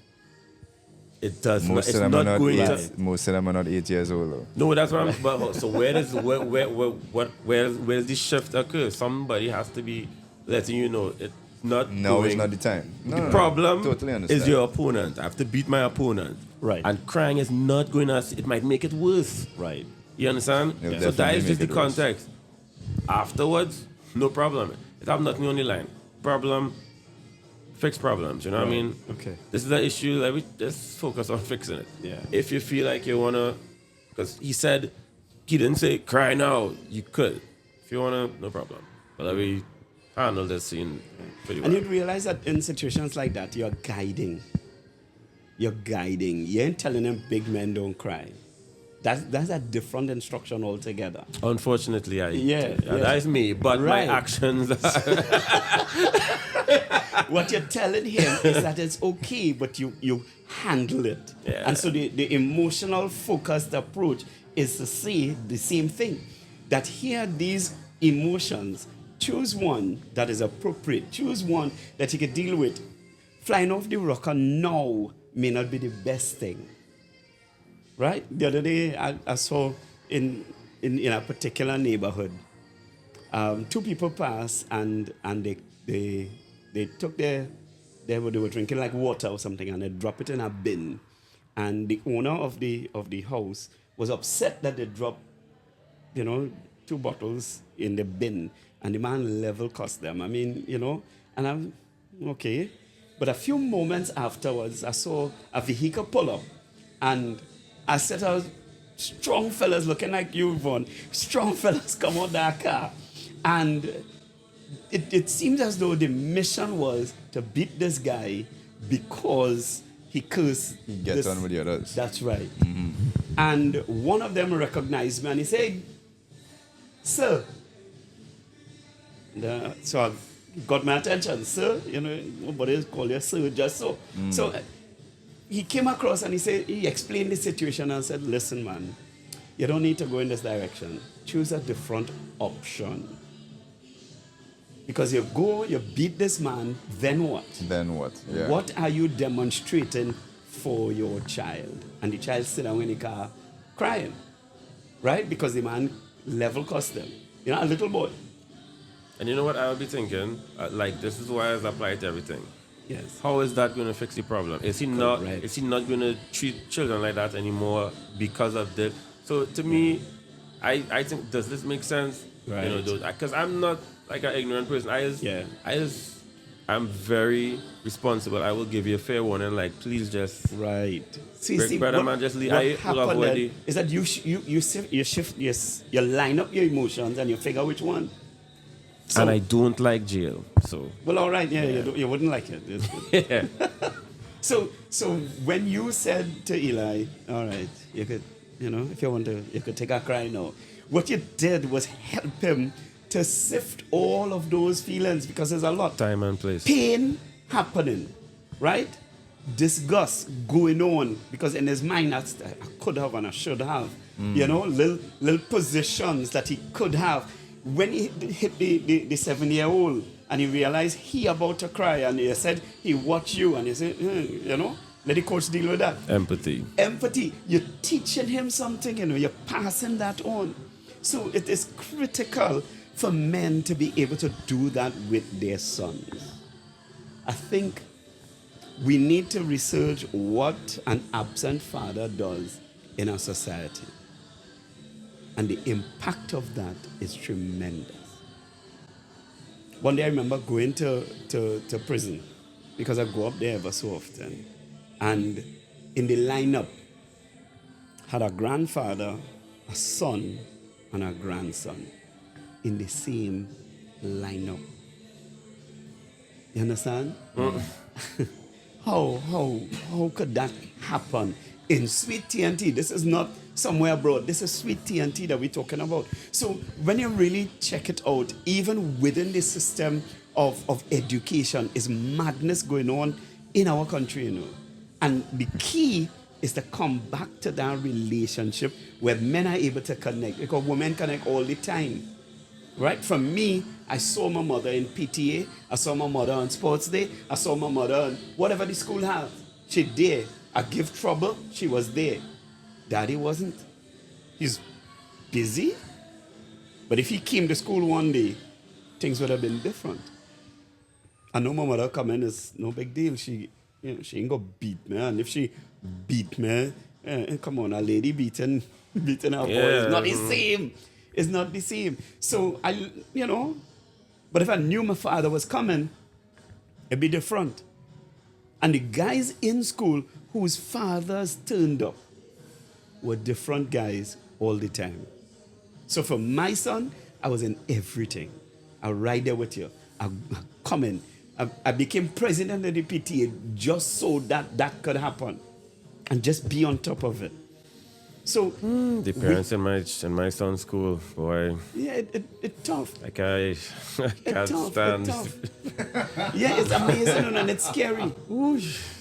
it does not. Most It's of them not are not going to. eight. Most of them are not 8 years old. Though. No, that's what I'm. But so where does where's the shift occur? Somebody has to be letting you know it's not. No, going. it's not the time. No, The no, problem totally understand. is your opponent. I have to beat my opponent. Right. And crying is not going to. It might make it worse. Right. You understand? It'll So that definitely is just the make it worse. context. Afterwards, no problem. It have nothing on the line. Problem, fix problems. You know what I mean? Okay. This is an issue. Like we just focus on fixing it. Yeah. If you feel like you wanna, because he said he didn't say cry now. You could, if you wanna, no problem. But we handle this scene pretty well. And you'd realize that in situations like that, you're guiding. You're guiding. You ain't telling them big men don't cry. That's a different instruction altogether. Unfortunately, Yeah. that's me. But Right. my actions. What you're telling him is that it's okay, but you handle it. Yeah. And so the emotional focused approach is to say the same thing. That here these emotions, choose one that is appropriate. Choose one that you can deal with. Flying off the rocker now may not be the best thing. Right? The other day I saw in a particular neighborhood, two people passed and they took they were drinking like water or something and they dropped it in a bin. And the owner of the house was upset that they dropped, 2 bottles in the bin, and the man level cussed them. And I'm okay. But a few moments afterwards, I saw a vehicle pull up, and I said, strong fellas looking like you, Vaughn. Strong fellas come out that car. And it seems as though the mission was to beat this guy because he cursed. He gets on with the others. That's right. And one of them recognized me and he said, "Sir." So I got my attention. "Sir," nobody call you sir, just so. So he came across and he explained the situation and said, "Listen, man, you don't need to go in this direction. Choose a different option. Because you go, you beat this man, then what? Then what? Yeah. What are you demonstrating for your child?" And the child sit down in the car crying, right? Because the man level cussed them. A little boy. And you know what I would be thinking? This is why it's applied to everything. Yes. How is that going to fix the problem? Is he not? Right. Is he not going to treat children like that anymore because of this? So to me, I think, does this make sense? Right. Because I'm not like an ignorant person. I'm very responsible. I will give you a fair warning. Like, please just Right. brother man, just leave. I will happened avoid then it. is that you shift, yes, you line up your emotions and you figure which one. So, And I don't like jail. So well, all right, yeah. You wouldn't like it. It's good. yeah. So when you said to Eli, all right, you could, if you want to, you could take a cry now. What you did was help him to sift all of those feelings, because there's a lot. Time and place. Pain happening, right? Disgust going on, because in his mind, I could have and I should have. Little positions that he could have. when he hit the 7-year-old and he realized he about to cry and he said he watched you and he said, you know, let the coach deal with that. Empathy. Empathy. You're teaching him something, you know, you're passing that on. So it is critical for men to be able to do that with their sons. I think we need to research what an absent father does in our society. And the impact of that is tremendous. One day I remember going to prison because I go up there ever so often. And in the lineup had a grandfather, a son, and a grandson in the same lineup. You understand? How could that happen in sweet TNT? This is not somewhere abroad. This is sweet TNT that we're talking about. So when you really check it out, even within the system of education, is madness going on in our country, you know. And the key is to come back to that relationship where men are able to connect, because women connect all the time. Right? From me, I saw my mother in PTA, I saw my mother on sports day, I saw my mother on whatever the school has. She there. I give trouble, she was there. Daddy wasn't. He's busy. But if he came to school one day, things would have been different. I know my mother come in, it's no big deal. She ain't gonna beat me. And if she beat me, come on, a lady beating her boy is not the same. It's not the same. So but if I knew my father was coming, it'd be different. And the guys in school whose fathers turned up were different guys all the time. So for my son, I was in everything. I ride there with you. I come in. I became president of the PTA just so that could happen. And just be on top of it. So the parents in my son's school, boy. Yeah, it's tough. Like I can't stand. It's tough. Yeah, it's amazing and it's scary.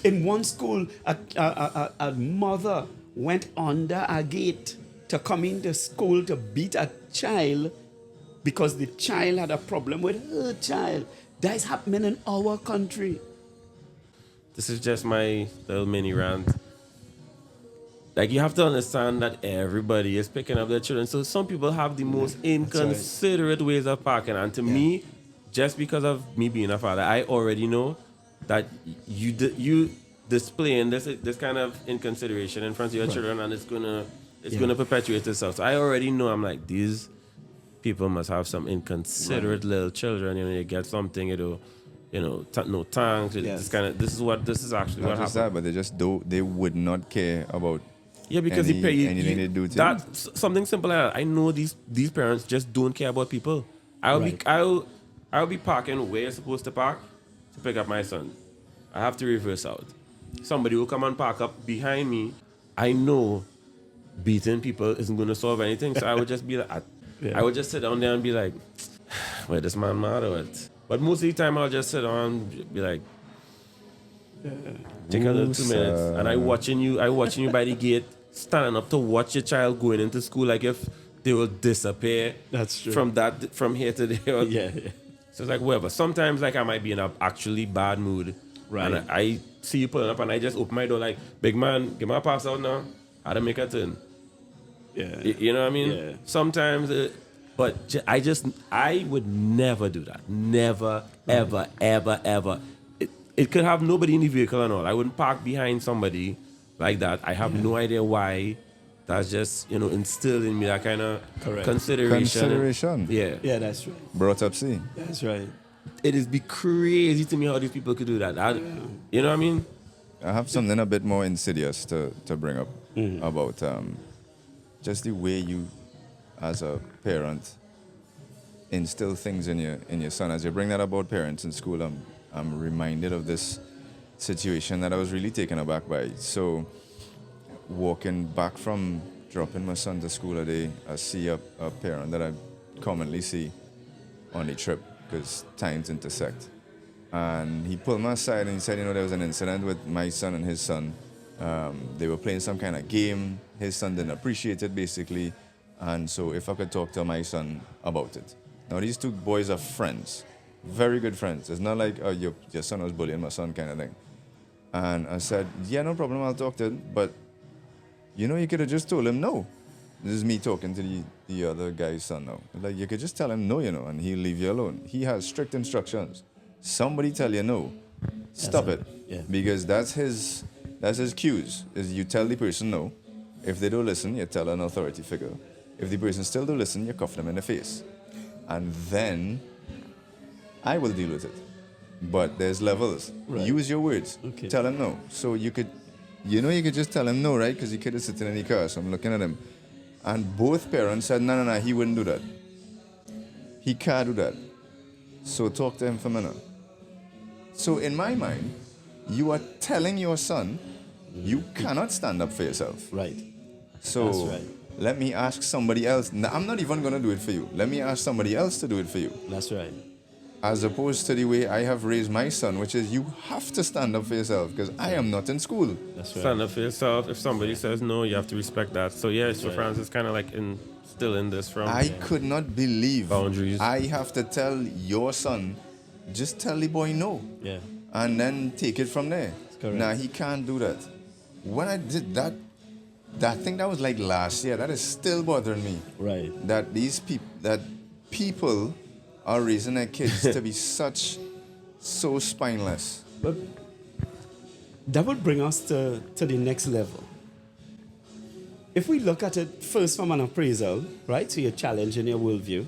In one school, a mother went under a gate to come into school to beat a child because the child had a problem with her child. That is happening in our country. This is just my little mini rant. Like, you have to understand that everybody is picking up their children. So some people have the most inconsiderate ways of parking. And to me, just because of me being a father, I already know that you displaying this kind of inconsideration in front of your children, and it's gonna perpetuate itself. So I already know, I'm like, these people must have some inconsiderate little children. You know, you get something, no thanks. This is actually what happened. That, but they would not care about. Yeah, because anything they do to that's something simple like that. I know these parents just don't care about people. I'll be parking where you're supposed to park to pick up my son. I have to reverse out. Somebody will come and park up behind me. I know beating people isn't going to solve anything, so I would just be like, I would just sit down there and be like, wait, this man mad or what? But most of the time I'll just sit down and be like, take a little 2 minutes, and I watching you by the gate, standing up to watch your child going into school, like if they will disappear. That's true. From here to there. Yeah. So it's like whatever. Sometimes like I might be in an actually bad mood, right? And I see you pulling up, and I just open my door like, big man, give me a pass out now. How to make a turn? Yeah. You know what I mean? Yeah. Sometimes, but I would never do that. Never, ever, ever, ever. It could have nobody in the vehicle and all. I wouldn't park behind somebody like that. I have no idea why. That's just, instilled in me that kind of consideration. Yeah. Yeah, that's right. Brought up, see. That's right. It is be crazy to me how these people could do that. You know what I mean? I have something a bit more insidious to bring up about just the way you, as a parent, instill things in your son. As you bring that about parents in school, I'm reminded of this situation that I was really taken aback by. So, walking back from dropping my son to school a day, I see a parent that I commonly see on the trip because times intersect. And he pulled me aside and he said, there was an incident with my son and his son. They were playing some kind of game. His son didn't appreciate it, basically. And so if I could talk to my son about it. Now, these two boys are friends, very good friends. It's not like, oh, your son was bullying my son kind of thing. And I said, yeah, no problem, I'll talk to him. But, you could have just told him no. This is me talking to the other guy's son now. Like, you could just tell him no, and he'll leave you alone. He has strict instructions. Somebody tell you no, stop it. Yeah. Because that's his cues, is you tell the person no. If they don't listen, you tell an authority figure. If the person still don't listen, you cuff them in the face. And then I will deal with it. But there's levels. Right. Use your words. Okay. Tell him no. So you could just tell him no, right? Because he could have sitting in the car. So I'm looking at him. And both parents said, no, he wouldn't do that. He can't do that. So talk to him for a minute. So in my mind, you are telling your son, you cannot stand up for yourself. Right. So That's right. let me ask somebody else. No, I'm not even going to do it for you. Let me ask somebody else to do it for you. That's right. As opposed to the way I have raised my son, which is you have to stand up for yourself because I am not in school. That's right. Stand up for yourself. If somebody says no, you have to respect that. So yeah, so right. Franz is kind of like still in this from I could not believe boundaries. I have to tell your son, just tell the boy no. Yeah. And then take it from there. correct. Nah, he can't do that. When I did that, I think that was like last year. That is still bothering me. Right. That people are raising their kids to be so spineless. But that would bring us to the next level. If we look at it first from an appraisal, right? So you're challenging your worldview.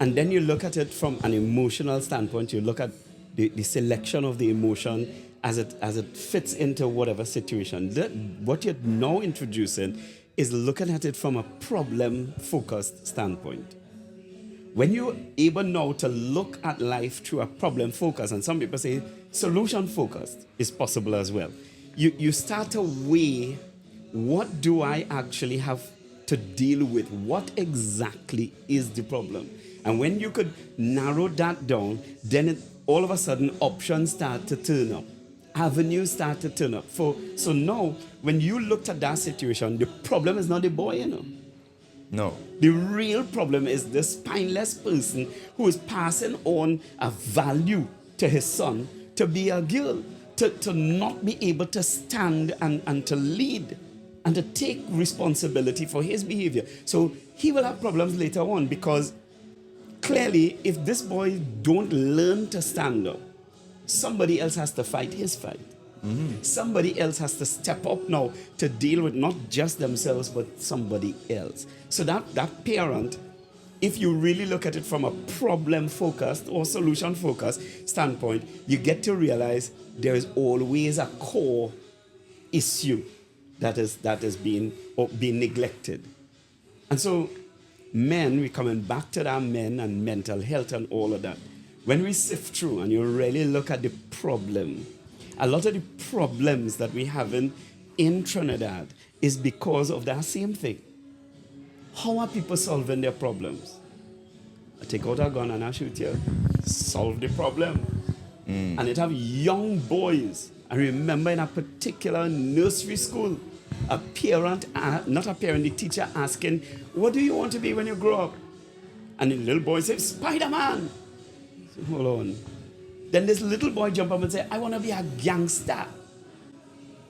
And then you look at it from an emotional standpoint. You look at the selection of the emotion as it fits into whatever situation. What you're now introducing is looking at it from a problem-focused standpoint. When you're able now to look at life through a problem-focused, and some people say solution-focused is possible as well. You start to weigh, what do I actually have to deal with? What exactly is the problem? And when you could narrow that down, then all of a sudden options start to turn up. Avenues start to turn up. So now, when you looked at that situation, the problem is not the boy, No. The real problem is the spineless person who is passing on a value to his son to be a girl, to not be able to stand and to lead and to take responsibility for his behavior. So he will have problems later on because clearly if this boy don't learn to stand up, somebody else has to fight his fight. Mm-hmm. Somebody else has to step up now to deal with not just themselves, but somebody else. So that parent, if you really look at it from a problem-focused or solution-focused standpoint, you get to realize there is always a core issue that is being neglected. And so men, we're coming back to that men and mental health and all of that. When we sift through and you really look at the problem, a lot of the problems that we have in Trinidad is because of that same thing. How are people solving their problems? I take out a gun and I shoot you. Solve the problem. And it have young boys. I remember in a particular nursery school, the teacher asking, what do you want to be when you grow up? And the little boy said, Spider-Man. So, hold on. Then this little boy jump up and say, I want to be a gangster.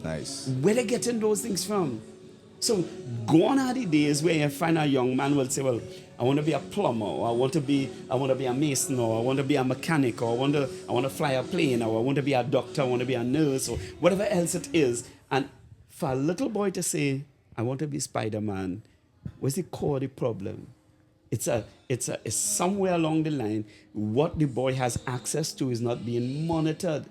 Nice. Where they getting those things from? So gone are the days where you find a young man will say, well, I want to be a plumber, or I want to be a mason, or I want to be a mechanic, or I want to fly a plane, or I want to be a doctor, I want to be a nurse, or whatever else it is. And for a little boy to say, I want to be Spider-Man, what's the core of the problem? It's somewhere along the line, what the boy has access to is not being monitored.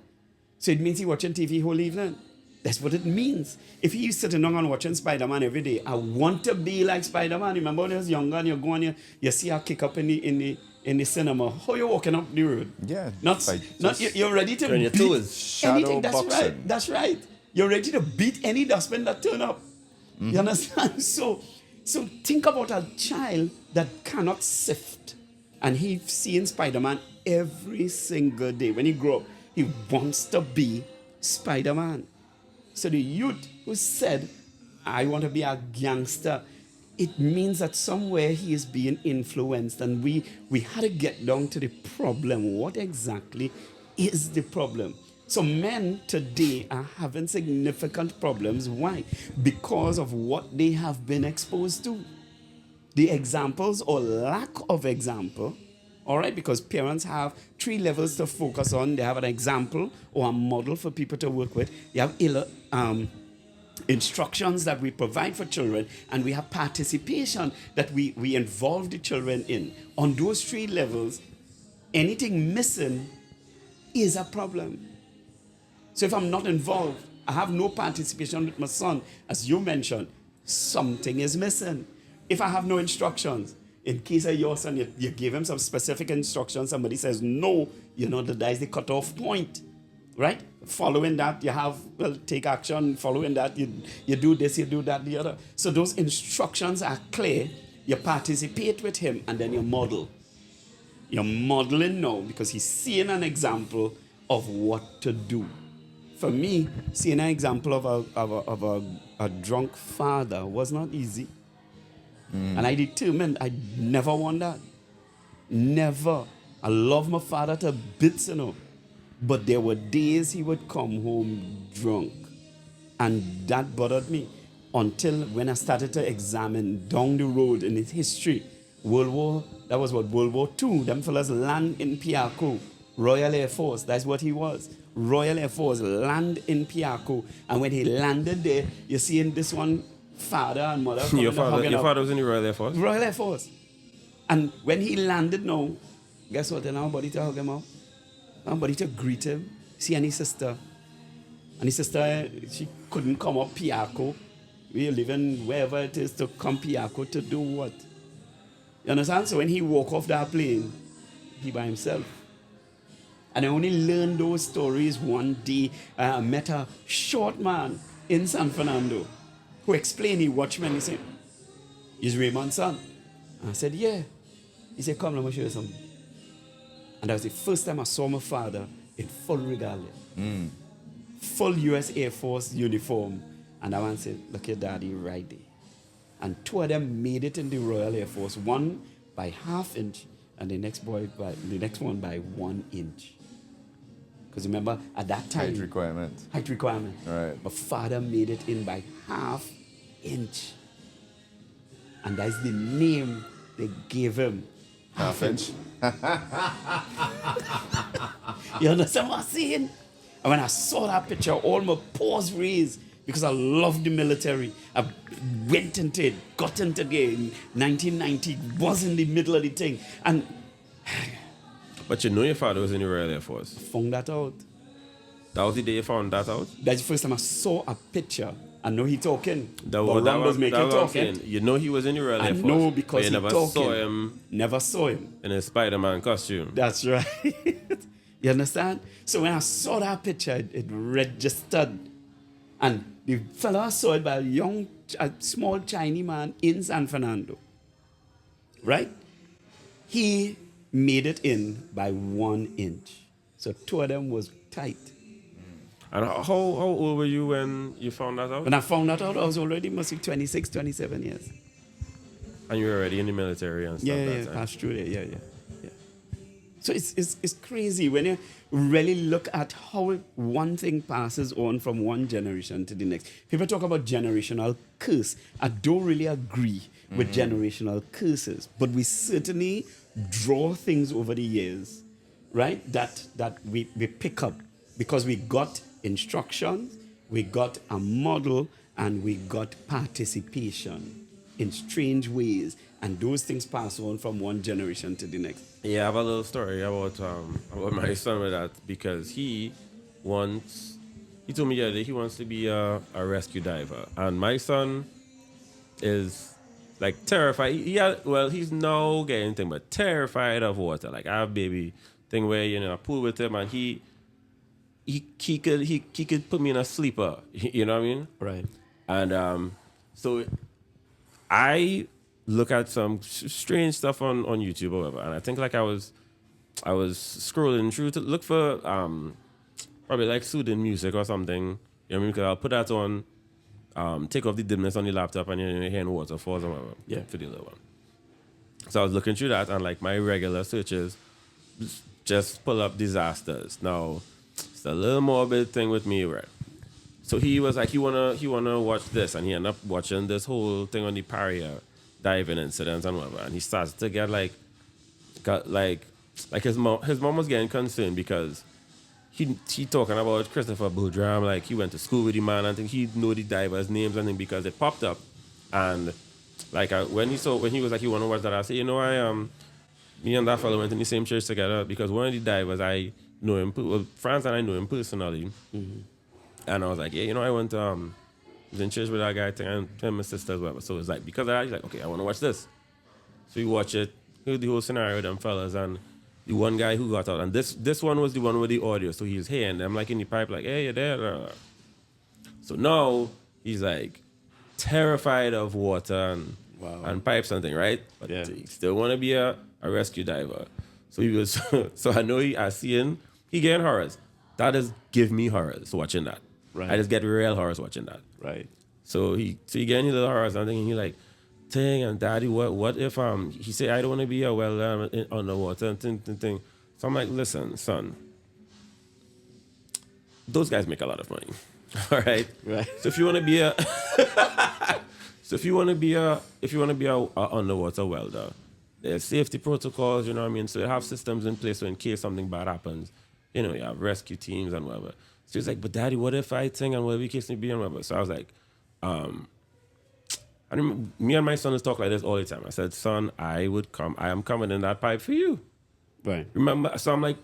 So it means he's watching TV whole evening. That's what it means. If he's sitting down and watching Spider-Man every day, I want to be like Spider-Man. Remember when I was younger and you go and you see a kick up in the cinema. How you walking up the road? Yeah. You're ready to your beat toes. anything. Shadow boxing. That's right. You're ready to beat any dustbin that turn up. Mm-hmm. You understand? So think about a child that cannot sift. And he's seeing Spider-Man every single day. When he grows up, he wants to be Spider-Man. So the youth who said, I want to be a gangster, it means that somewhere he is being influenced, and we had to get down to the problem. What exactly is the problem? So men today are having significant problems. Why? Because of what they have been exposed to. The examples or lack of example, all right, because parents have three levels to focus on. They have an example or a model for people to work with. They have instructions that we provide for children, and we have participation that we involve the children in. On those three levels, anything missing is a problem. So if I'm not involved, I have no participation with my son, as you mentioned, something is missing. If I have no instructions, in case of your son, you give him some specific instructions, somebody says no, that is the cutoff point, right? Following that, you have, take action. Following that, you do this, you do that, the other. So those instructions are clear. You participate with him, and then you model. You're modeling now because he's seeing an example of what to do. For me, seeing an example of a drunk father was not easy. And I determined I never want that. Never. I love my father to bits, But there were days he would come home drunk. And that bothered me until when I started to examine down the road in his history. World War II. Them fellas land in Piarco. Royal Air Force, that's what he was. Royal Air Force, land in Piarco. And when he landed there, you see in this one, father and mother. Your father was in the Royal Air Force? Royal Air Force. And when he landed now, guess what? There's nobody to hug him up. Nobody to greet him. See any sister. And his sister, she couldn't come up Piarco. We're living wherever it is to come Piarco to do what? You understand? So when he walked off that plane, he by himself. And I only learned those stories one day. I met a short man in San Fernando who explained, he watched me and he said, "Is Raymond's son?" And I said, "Yeah." He said, "Come, let me show you something." And that was the first time I saw my father in full regalia. Full U.S. Air Force uniform. And I said, "Look at daddy right there." And two of them made it in the Royal Air Force, one by ½ inch and the next one by 1 inch. Because remember, at that time... Height requirement. Right. My father made it in by ½ inch. And that's the name they gave him. Half inch. You understand what I'm saying? And when I saw that picture, all my paws raised because I loved the military. I went into it, got into it in 1990, was in the middle of the thing. And... But you know your father was in the Royal Air Force. found that out. That was the day you found that out? That's the first time I saw a picture. I know he talking. That was making talking. You know he was in the Royal Air Force. I know because he never talking. saw him. Never saw him. In a Spider-Man costume. That's right. You understand? So when I saw that picture, it registered. And the fellow saw it by a small Chinese man in San Fernando. Right? He made it in by 1 inch. So two of them was tight. And how old were you when you found that out? When I found that out, I was already must be 26, 27 years. And you were already in the military and stuff Yeah, passed through there, yeah. So it's crazy when you really look at how one thing passes on from one generation to the next. People talk about generational curse. I don't really agree with generational curses, but we certainly draw things over the years, right? That we pick up because we got instructions, we got a model, and we got participation in strange ways, and those things pass on from one generation to the next. Yeah, I have a little story about my son with that because he told me the other day he wants to be a rescue diver, and my son is like terrified. He's now getting thing, but terrified of water. Like I have baby thing where I pool with him and he could put me in a sleeper. You know what I mean? Right. And so I look at some strange stuff on YouTube or whatever, and I think like I was scrolling through to look for probably like soothing music or something. You know what I mean? Because I'll put that on take off the dimness on the laptop and you're hearing waterfalls and whatever. Yeah. For the little one. So I was looking through that and like my regular searches just pull up disasters. Now, it's a little morbid thing with me, right? So he was like, he wanna watch this, and he ended up watching this whole thing on the Paria diving incidents and whatever. And he starts to get like his mom was getting concerned because he talking about Christopher Boudram, like he went to school with the man and think he know the divers' names and thing because it popped up. And like when he was like he wanna watch that, I said, you know, me and that fellow went in the same church together because one of the divers I know him, well, Franz and I know him personally. Mm-hmm. And I was like, yeah, you know, I went was in church with that guy and him and my sister as well. So it's like, because of that, he's like, okay, I want to watch this. So we watch it, heard the whole scenario with them fellas, and the one guy who got out, and this one was the one with the audio, so he was hearing them like in the pipe, like, hey, you're there. So now he's like terrified of water and pipes and thing, right? But he still want to be a rescue diver. So he was, so I know I see him, he getting horrors. That does give me horrors watching that. Right. I just get real horrors watching that. Right. So he getting his little horrors and thinking, he like, thing and daddy, what if he said I don't want to be a well underwater and thing. So I'm like, listen, son, those guys make a lot of money. All right. Right. So if you want to be a if you want to be a underwater welder, there's safety protocols, you know what I mean? So you have systems in place so in case something bad happens, you know, you have rescue teams and whatever. So he's like, but daddy, what if I think and whatever case may be and whatever. So I was like, me and my son is talk like this all the time. I said, son, I am coming in that pipe for you. Right. Remember, so I'm like,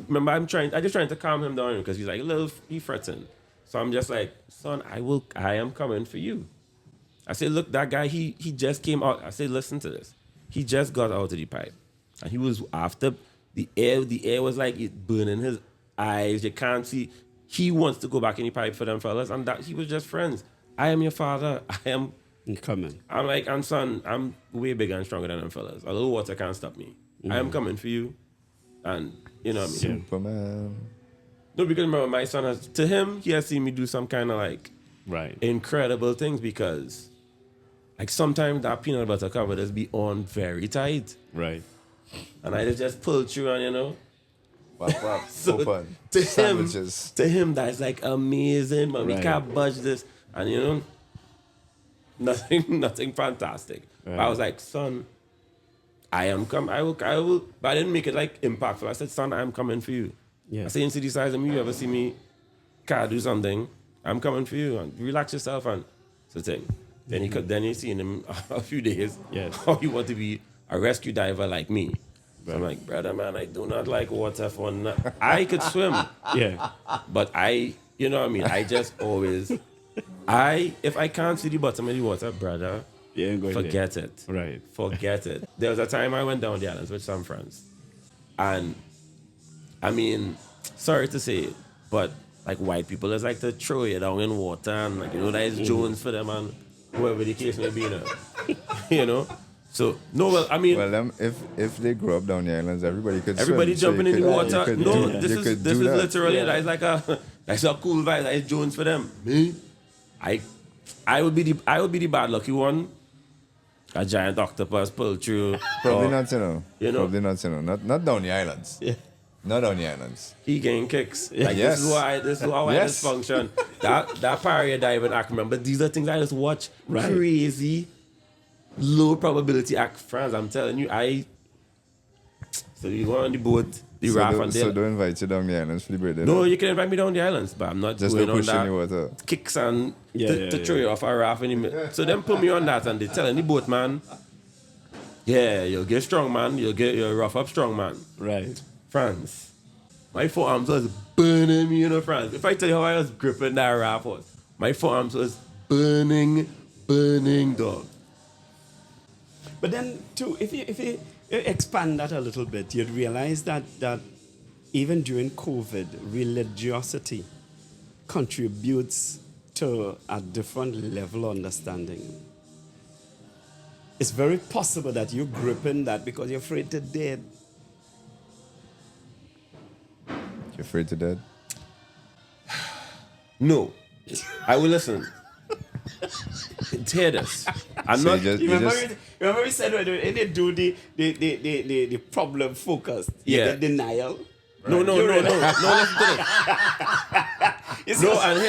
remember I just trying to calm him down because he's like he fretting. So I'm just like, son, I am coming for you. I said, look, that guy, he just came out. I said, listen to this. He just got out of the pipe. And he was after the air was like it burning his eyes. You can't see. He wants to go back in the pipe for them fellas. And that he was just friends. I am your father. Coming. I'm like, and son, I'm way bigger and stronger than them fellas. A little water can't stop me. I am coming for you. And you know what I mean? Superman. No, because remember, my son to him, he has seen me do some kind of like incredible things because like sometimes that peanut butter cover does be on very tight. Right. And I just pull through and, you know. Wap, So open. to Sandwiches. him, that's like amazing, man. We can't budge this. And, you know, nothing fantastic. Right. But I was like, son, I am coming. I will. But I didn't make it like impactful. I said, son, I'm coming for you. Yeah. I said, in city size of me, you ever see me do something, I'm coming for you. And relax yourself and it's the thing. Then you see in him a few days how you want to be a rescue diver like me. So I'm like, brother, man, I do not like water for nothing. I could swim. Yeah. But you know what I mean? I just always, if I can't see the bottom of the water, brother, forget it. Right. Forget it. There was a time I went down the islands with some friends. And, I mean, sorry to say it, but like white people just like to throw you down in water and like, you know, that is Jones for them and whoever the case may be, you know. You know? So, no, well, I mean... Well, if they grew up down the islands, everybody could everybody swim. jumping in the water. No, this is that. literally, that's a cool vibe. That is Jones for them. Me? I would be the bad lucky one. A giant octopus pull through. Probably not, you know. Probably not, you know. Not down the islands. Yeah. Not on the islands. He getting kicks. Like Yes. this is how I just function. That Paria diving act, remember, these are things I just watch. Right. Crazy, low probability act. Friends, I'm telling you, so you go on the boat, the raft and So don't invite you down the islands for the birthday. no, you can invite me down the islands, but I'm not Just going to on push in the that water. kicks and to throw you off a raft. So them put me on that and they telling the boat man, yeah, you'll get strong man, you'll rough up strong man. Right. France. My forearms was burning me, you know, France. If I tell you how I was gripping that raft, my forearms was burning, dog. But then, too, if you expand that a little bit, you'd realize that even during COVID, religiosity contributes to a different level of understanding. It's very possible that you're gripping that because you're afraid to dead. You're afraid to dead? No. I will listen. Hear this. I'm So not. you just Remember we said when they do the problem focused, Yeah. the denial. No, no, You no, read no, it? no. Listen to this. You see No, what's- and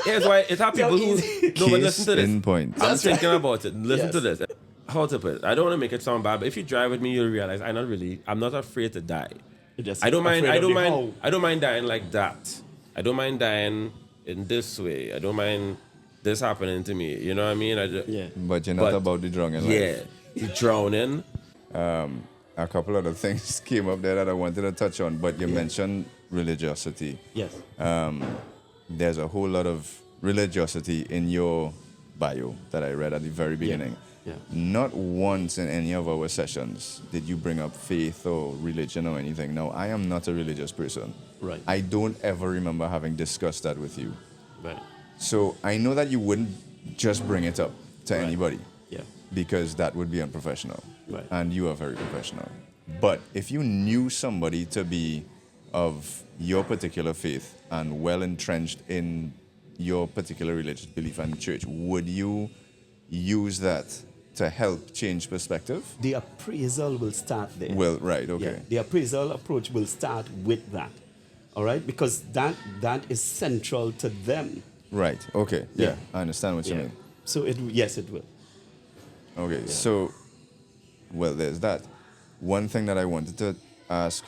here's why it have people who. easy. No, but listen to this. in point. I'm That's right. thinking about it. Listen Yes. to this. How to put it? I don't want to make it sound bad, but if you drive with me, you'll realize I'm not afraid to die. You're just I don't mind. afraid I of don't the mind. how. I don't mind dying like that. I don't mind dying in this way. I don't mind this happening to me. You know what I mean? Yeah. But you're not But- about the drowning Yeah. life. You drowning. A couple other things came up there that I wanted to touch on, but you mentioned religiosity. Yes. There's a whole lot of religiosity in your bio that I read at the very beginning. Yeah. Not once in any of our sessions did you bring up faith or religion or anything. Now, I am not a religious person. Right. I don't ever remember having discussed that with you. Right. So I know that you wouldn't just bring it up to anybody Yeah. because that would be unprofessional. Right. And you are very professional. But if you knew somebody to be of your particular faith and well entrenched in your particular religious belief and church, would you use that to help change perspective? The appraisal will start there. Well, right, okay. Yeah, the appraisal approach will start with that. All right? Because that is central to them. Right, okay. Yeah, Yeah. I understand what you Yeah. mean. So yes, it will. Okay, so, well, there's that. One thing that I wanted to ask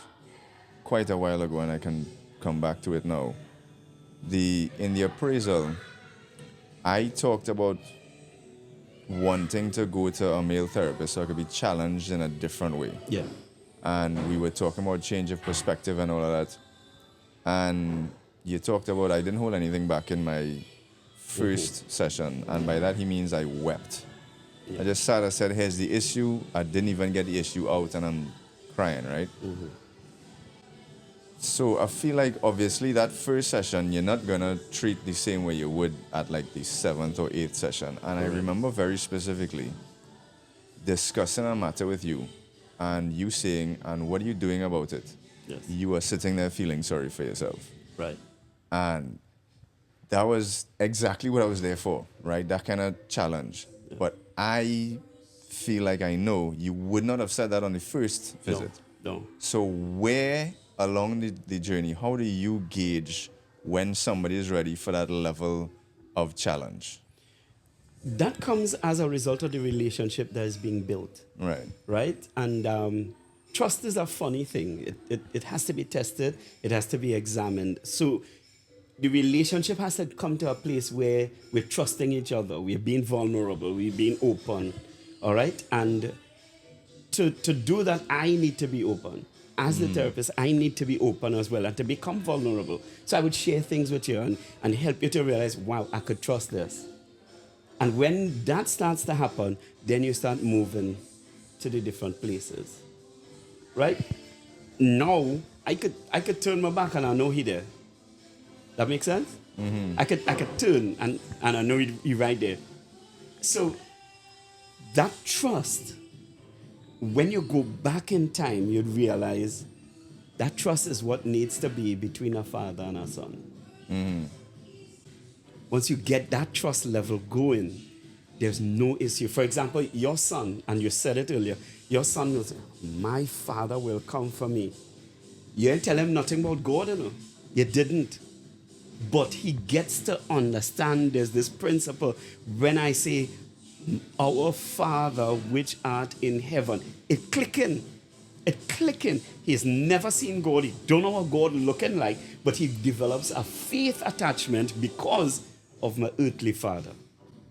quite a while ago, and I can come back to it now. In the appraisal, I talked about wanting to go to a male therapist so I could be challenged in a different way. Yeah. And we were talking about change of perspective and all of that. And you talked about I didn't hold anything back in my first session, and by that he means I wept. I just sat and said, here's the issue. I didn't even get the issue out and I'm crying, right? So I feel like obviously that first session you're not gonna treat the same way you would at like the 7th or 8th session. And I remember very specifically discussing a matter with you and you saying, and what are you doing about it? Yes. You were sitting there feeling sorry for yourself. Right. And that was exactly what I was there for, right? That kind of challenge. But I feel like I know you would not have said that on the first visit. No. So where along the journey, how do you gauge when somebody is ready for that level of challenge? That comes as a result of the relationship that is being built. Right. Right? And trust is a funny thing. It has to be tested. It has to be examined. So the relationship has to come to a place where we're trusting each other. We're being vulnerable. We're being open. All right? And to do that, I need to be open. As the therapist, I need to be open as well and to become vulnerable. So I would share things with you and help you to realize, wow, I could trust this. And when that starts to happen, then you start moving to the different places. Right? Now, I could turn my back and I know he there. That makes sense? I could turn and I know he right there. So that trust, when you go back in time, you'd realize that trust is what needs to be between a father and a son. Once you get that trust level going, there's no issue. For example, your son, and you said it earlier, your son will say, my father will come for me. You didn't tell him nothing about God, you know. You didn't. But he gets to understand there's this principle. When I say, our Father which art in heaven, it clicking. It clicking. He's never seen God. He don't know what God looking like, but he develops a faith attachment because of my earthly father.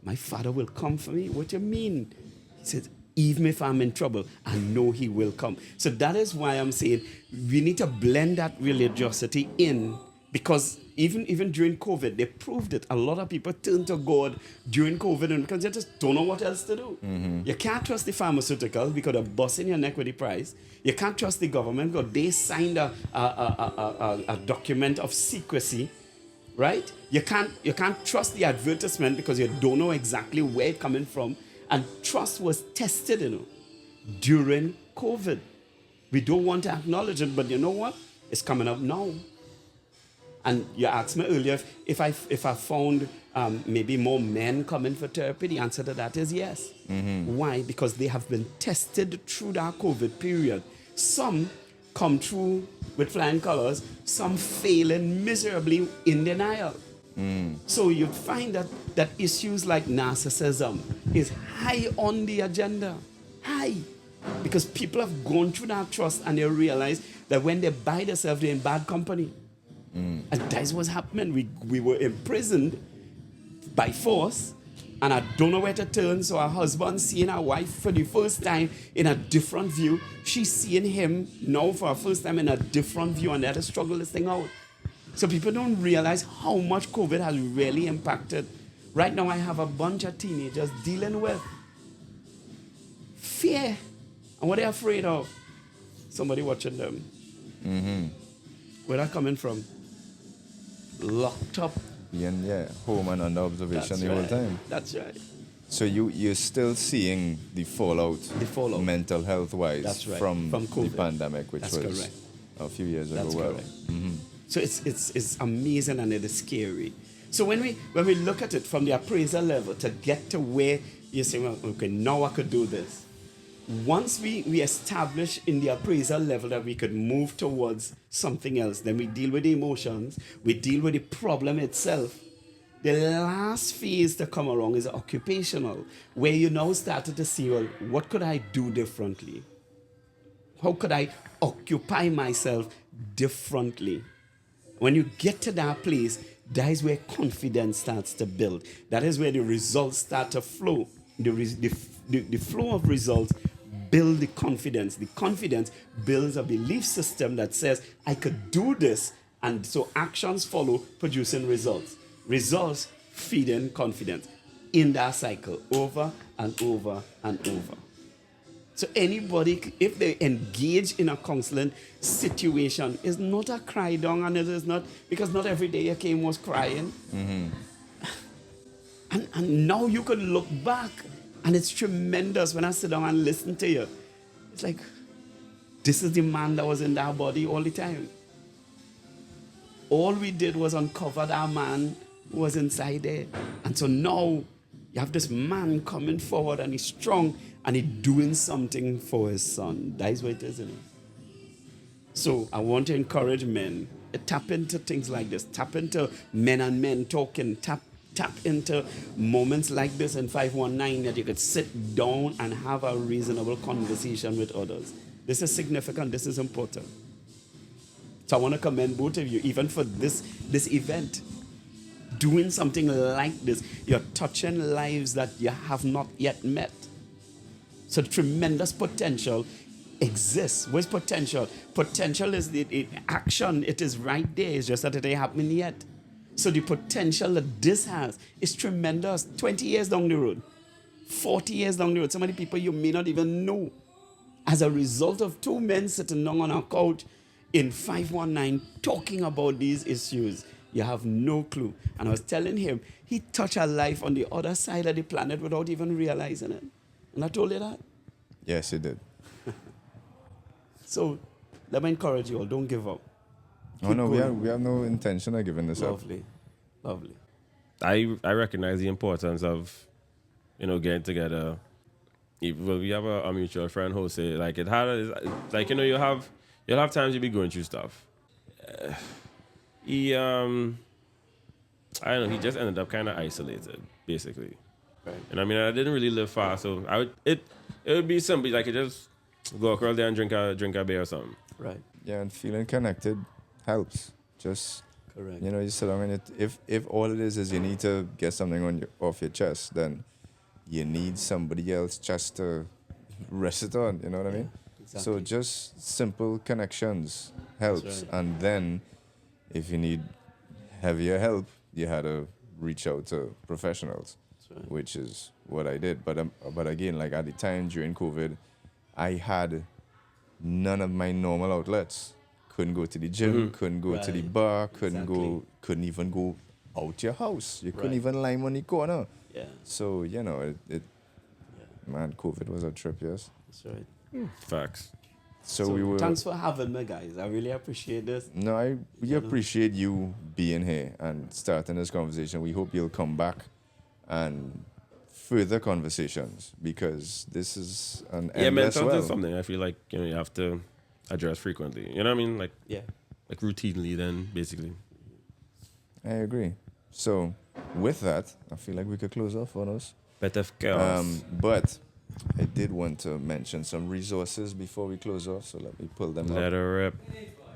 My father will come for me. What do you mean? He said, even if I'm in trouble, I know he will come. So that is why I'm saying we need to blend that religiosity in, because even during COVID, they proved it. A lot of people turned to God during COVID and because they just don't know what else to do. You can't trust the pharmaceuticals because they're busting your neck with the price. You can't trust the government because they signed a document of secrecy, right? You can't trust the advertisement because you don't know exactly where it's coming from. And trust was tested, during COVID. We don't want to acknowledge it, but you know what? It's coming up now. And you asked me earlier if I found maybe more men coming for therapy. The answer to that is yes. Why? Because they have been tested through that COVID period. Some come through with flying colors, some failing miserably in denial. So you find that issues like narcissism is high on the agenda. High. Because people have gone through that trust and they realize that when they buy themselves, they're in bad company. And that's what's happening. We were imprisoned by force, and I don't know where to turn. So our husband seeing our wife for the first time in a different view. She's seeing him now for the first time in a different view, and they had to struggle this thing out. So people don't realize how much COVID has really impacted. Right now I have a bunch of teenagers dealing with fear. And what they're afraid of? Somebody watching them. Where that coming from? Locked up. Home and under observation the whole time. That's right. So you're still seeing the fallout mental health wise from the pandemic, which was correct. a few years ago. That's correct. So it's amazing and it is scary. So when we look at it from the appraisal level to get to where you say, well, okay, now I could do this. Once we establish in the appraisal level that we could move towards something else, then we deal with the emotions, we deal with the problem itself. The last phase to come along is occupational, where you now started to see, well, what could I do differently? How could I occupy myself differently? When you get to that place, that is where confidence starts to build. That is where the results start to flow. The flow of results build the confidence. The confidence builds a belief system that says, I could do this. And so actions follow, producing results. Results feeding confidence in that cycle over and over and over. So anybody, if they engage in a counseling situation, is not a cry down, and it is not, because not every day you came was crying. And now you can look back, and it's tremendous when I sit down and listen to you. It's like, this is the man that was in that body all the time. All we did was uncover that man who was inside there. And so now you have this man coming forward, and he's strong, and he's doing something for his son. That is what it is, isn't it? So I want to encourage men to tap into things like this. Tap into men and men talking. Tap into moments like this in 519 that you could sit down and have a reasonable conversation with others. This is significant. This is important. So I want to commend both of you, even for this event. Doing something like this, you're touching lives that you have not yet met. So tremendous potential exists. Where's potential? Potential is the action. It is right there. It's just that it ain't happening yet. So the potential that this has is tremendous. 20 years down the road, 40 years down the road, so many people you may not even know. As a result of two men sitting down on a couch in 519 talking about these issues, you have no clue. And I was telling him, he touched a life on the other side of the planet without even realizing it. And I told you that. Yes, he did. So let me encourage you all, don't give up. Oh no, we have no intention of giving this up. Lovely. I recognize the importance of, getting together. We have a mutual friend who say like it had like you'll have times you'll be going through stuff. He I don't know, he just ended up kind of isolated basically. Right. And I mean, I didn't really live far, so it would be simple. Like, you just go across there and drink a beer or something. Right. Yeah, and feeling connected helps. Just, correct. You sit down and if all it is you need to get something off your chest, then you need somebody else just to rest it on. You know what I mean? Exactly. So just simple connections helps, Right. and then if you need heavier help, you had to reach out to professionals. Right. Which is what I did. But again, like at the time during COVID, I had none of my normal outlets. Couldn't go to the gym, couldn't go to the bar, couldn't even go out your house. You couldn't even lime on the corner. Yeah. So, man, COVID was a trip, yes. That's right. Facts. So we were. Thanks for having me, guys. I really appreciate this. No, we appreciate you being here and starting this conversation. We hope you'll come back and further conversations because this is an Yeah, endless mental health well. is something I feel like you have to address frequently. You know what I mean? Like Yeah. routinely. Then basically. I agree. So with that, I feel like we could close off on us. Bit of chaos. But I did want to mention some resources before we close off, so let me pull them Let up her rip.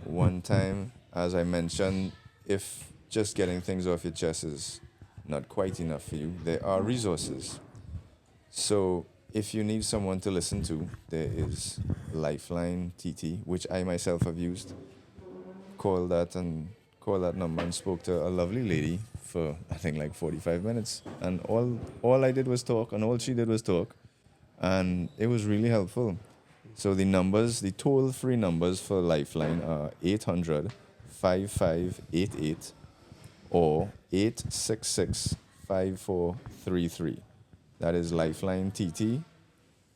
one time. As I mentioned, if just getting things off your chest is not quite enough for you, there are resources. So if you need someone to listen to, there is Lifeline TT, which I myself have used. Call that number and spoke to a lovely lady for I think like 45 minutes, and all I did was talk, and all she did was talk, and it was really helpful. So the toll-free numbers for Lifeline are 800-5588 or 866-5433. That is Lifeline TT.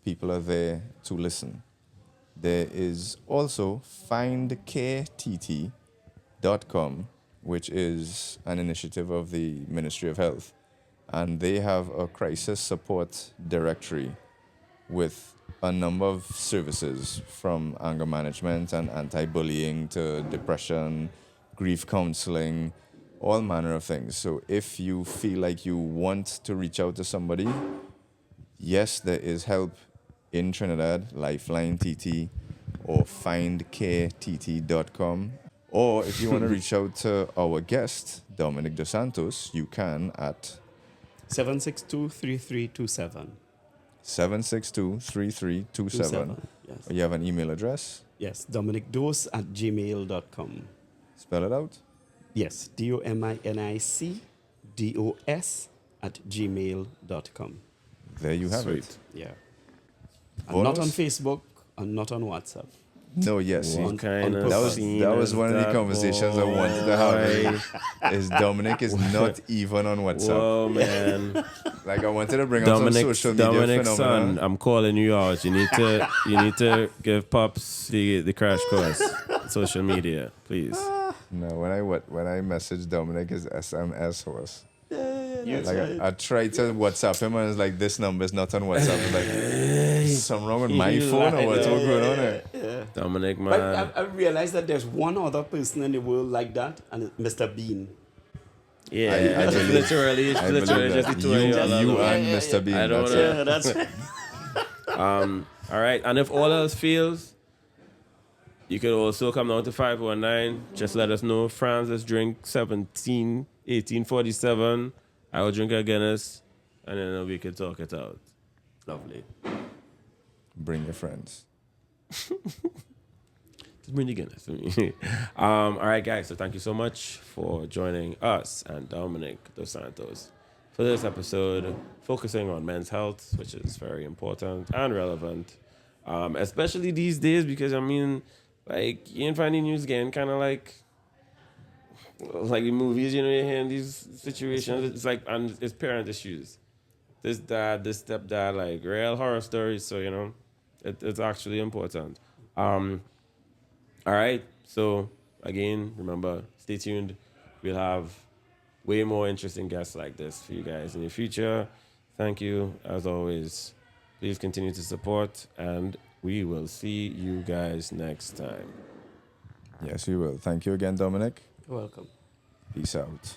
People are there to listen. There is also findcareTT.com, which is an initiative of the Ministry of Health. And they have a crisis support directory with a number of services from anger management and anti-bullying to depression, grief counseling, all manner of things. So if you feel like you want to reach out to somebody, yes, there is help in Trinidad, Lifeline TT or findcareTT.com. Or if you want to reach out to our guest, Dominic Dos Santos, you can at 762-3327. 762-3327. Yes. You have an email address? Yes. DominicDos@gmail.com. Spell it out. Yes. DOMINICDOS@gmail.com. There you have Sweet. it. Yeah. I'm Follow not on us? Facebook. I'm not on WhatsApp. No, yes. What see, kind of that was one of the that conversations I wanted to have. Is Dominic is not even on WhatsApp. Whoa, man. Like I wanted to bring up some social media Dominic's phenomena. son, I'm calling you out. You need to give Pops the crash course. Social media, please. No, when I messaged Dominic his SMS was Yeah, like I tried to WhatsApp him and it's like this number is not on WhatsApp. It's like something wrong with my phone or what's going on there? Dominic, But man. I realized that there's one other person in the world like that, and it's Mr. Bean. Yeah, I it's believe- literally I believe just that. the two of You y'all. and Mr. Bean. I don't That's know. it. That's All right, and if all else fails, you could also come down to 519. Just let us know. Franz, let's drink 1847. I will drink a Guinness, and then we could talk it out. Lovely. Bring your friends. Just bring the Guinness to me. All right, guys. So thank you so much for joining us and Dominic Dos Santos for this episode, focusing on men's health, which is very important and relevant, especially these days because I mean, like you ain't finding news getting kind of like in movies, you know, you hear in these situations. It's like and it's parent issues. This dad, this stepdad, like real horror stories. So you know, it's actually important. All right. So again, remember, stay tuned. We'll have way more interesting guests like this for you guys in the future. Thank you, as always. Please continue to support, and we will see you guys next time. Yes, we will. Thank you again, Dominic. You're welcome. Peace out.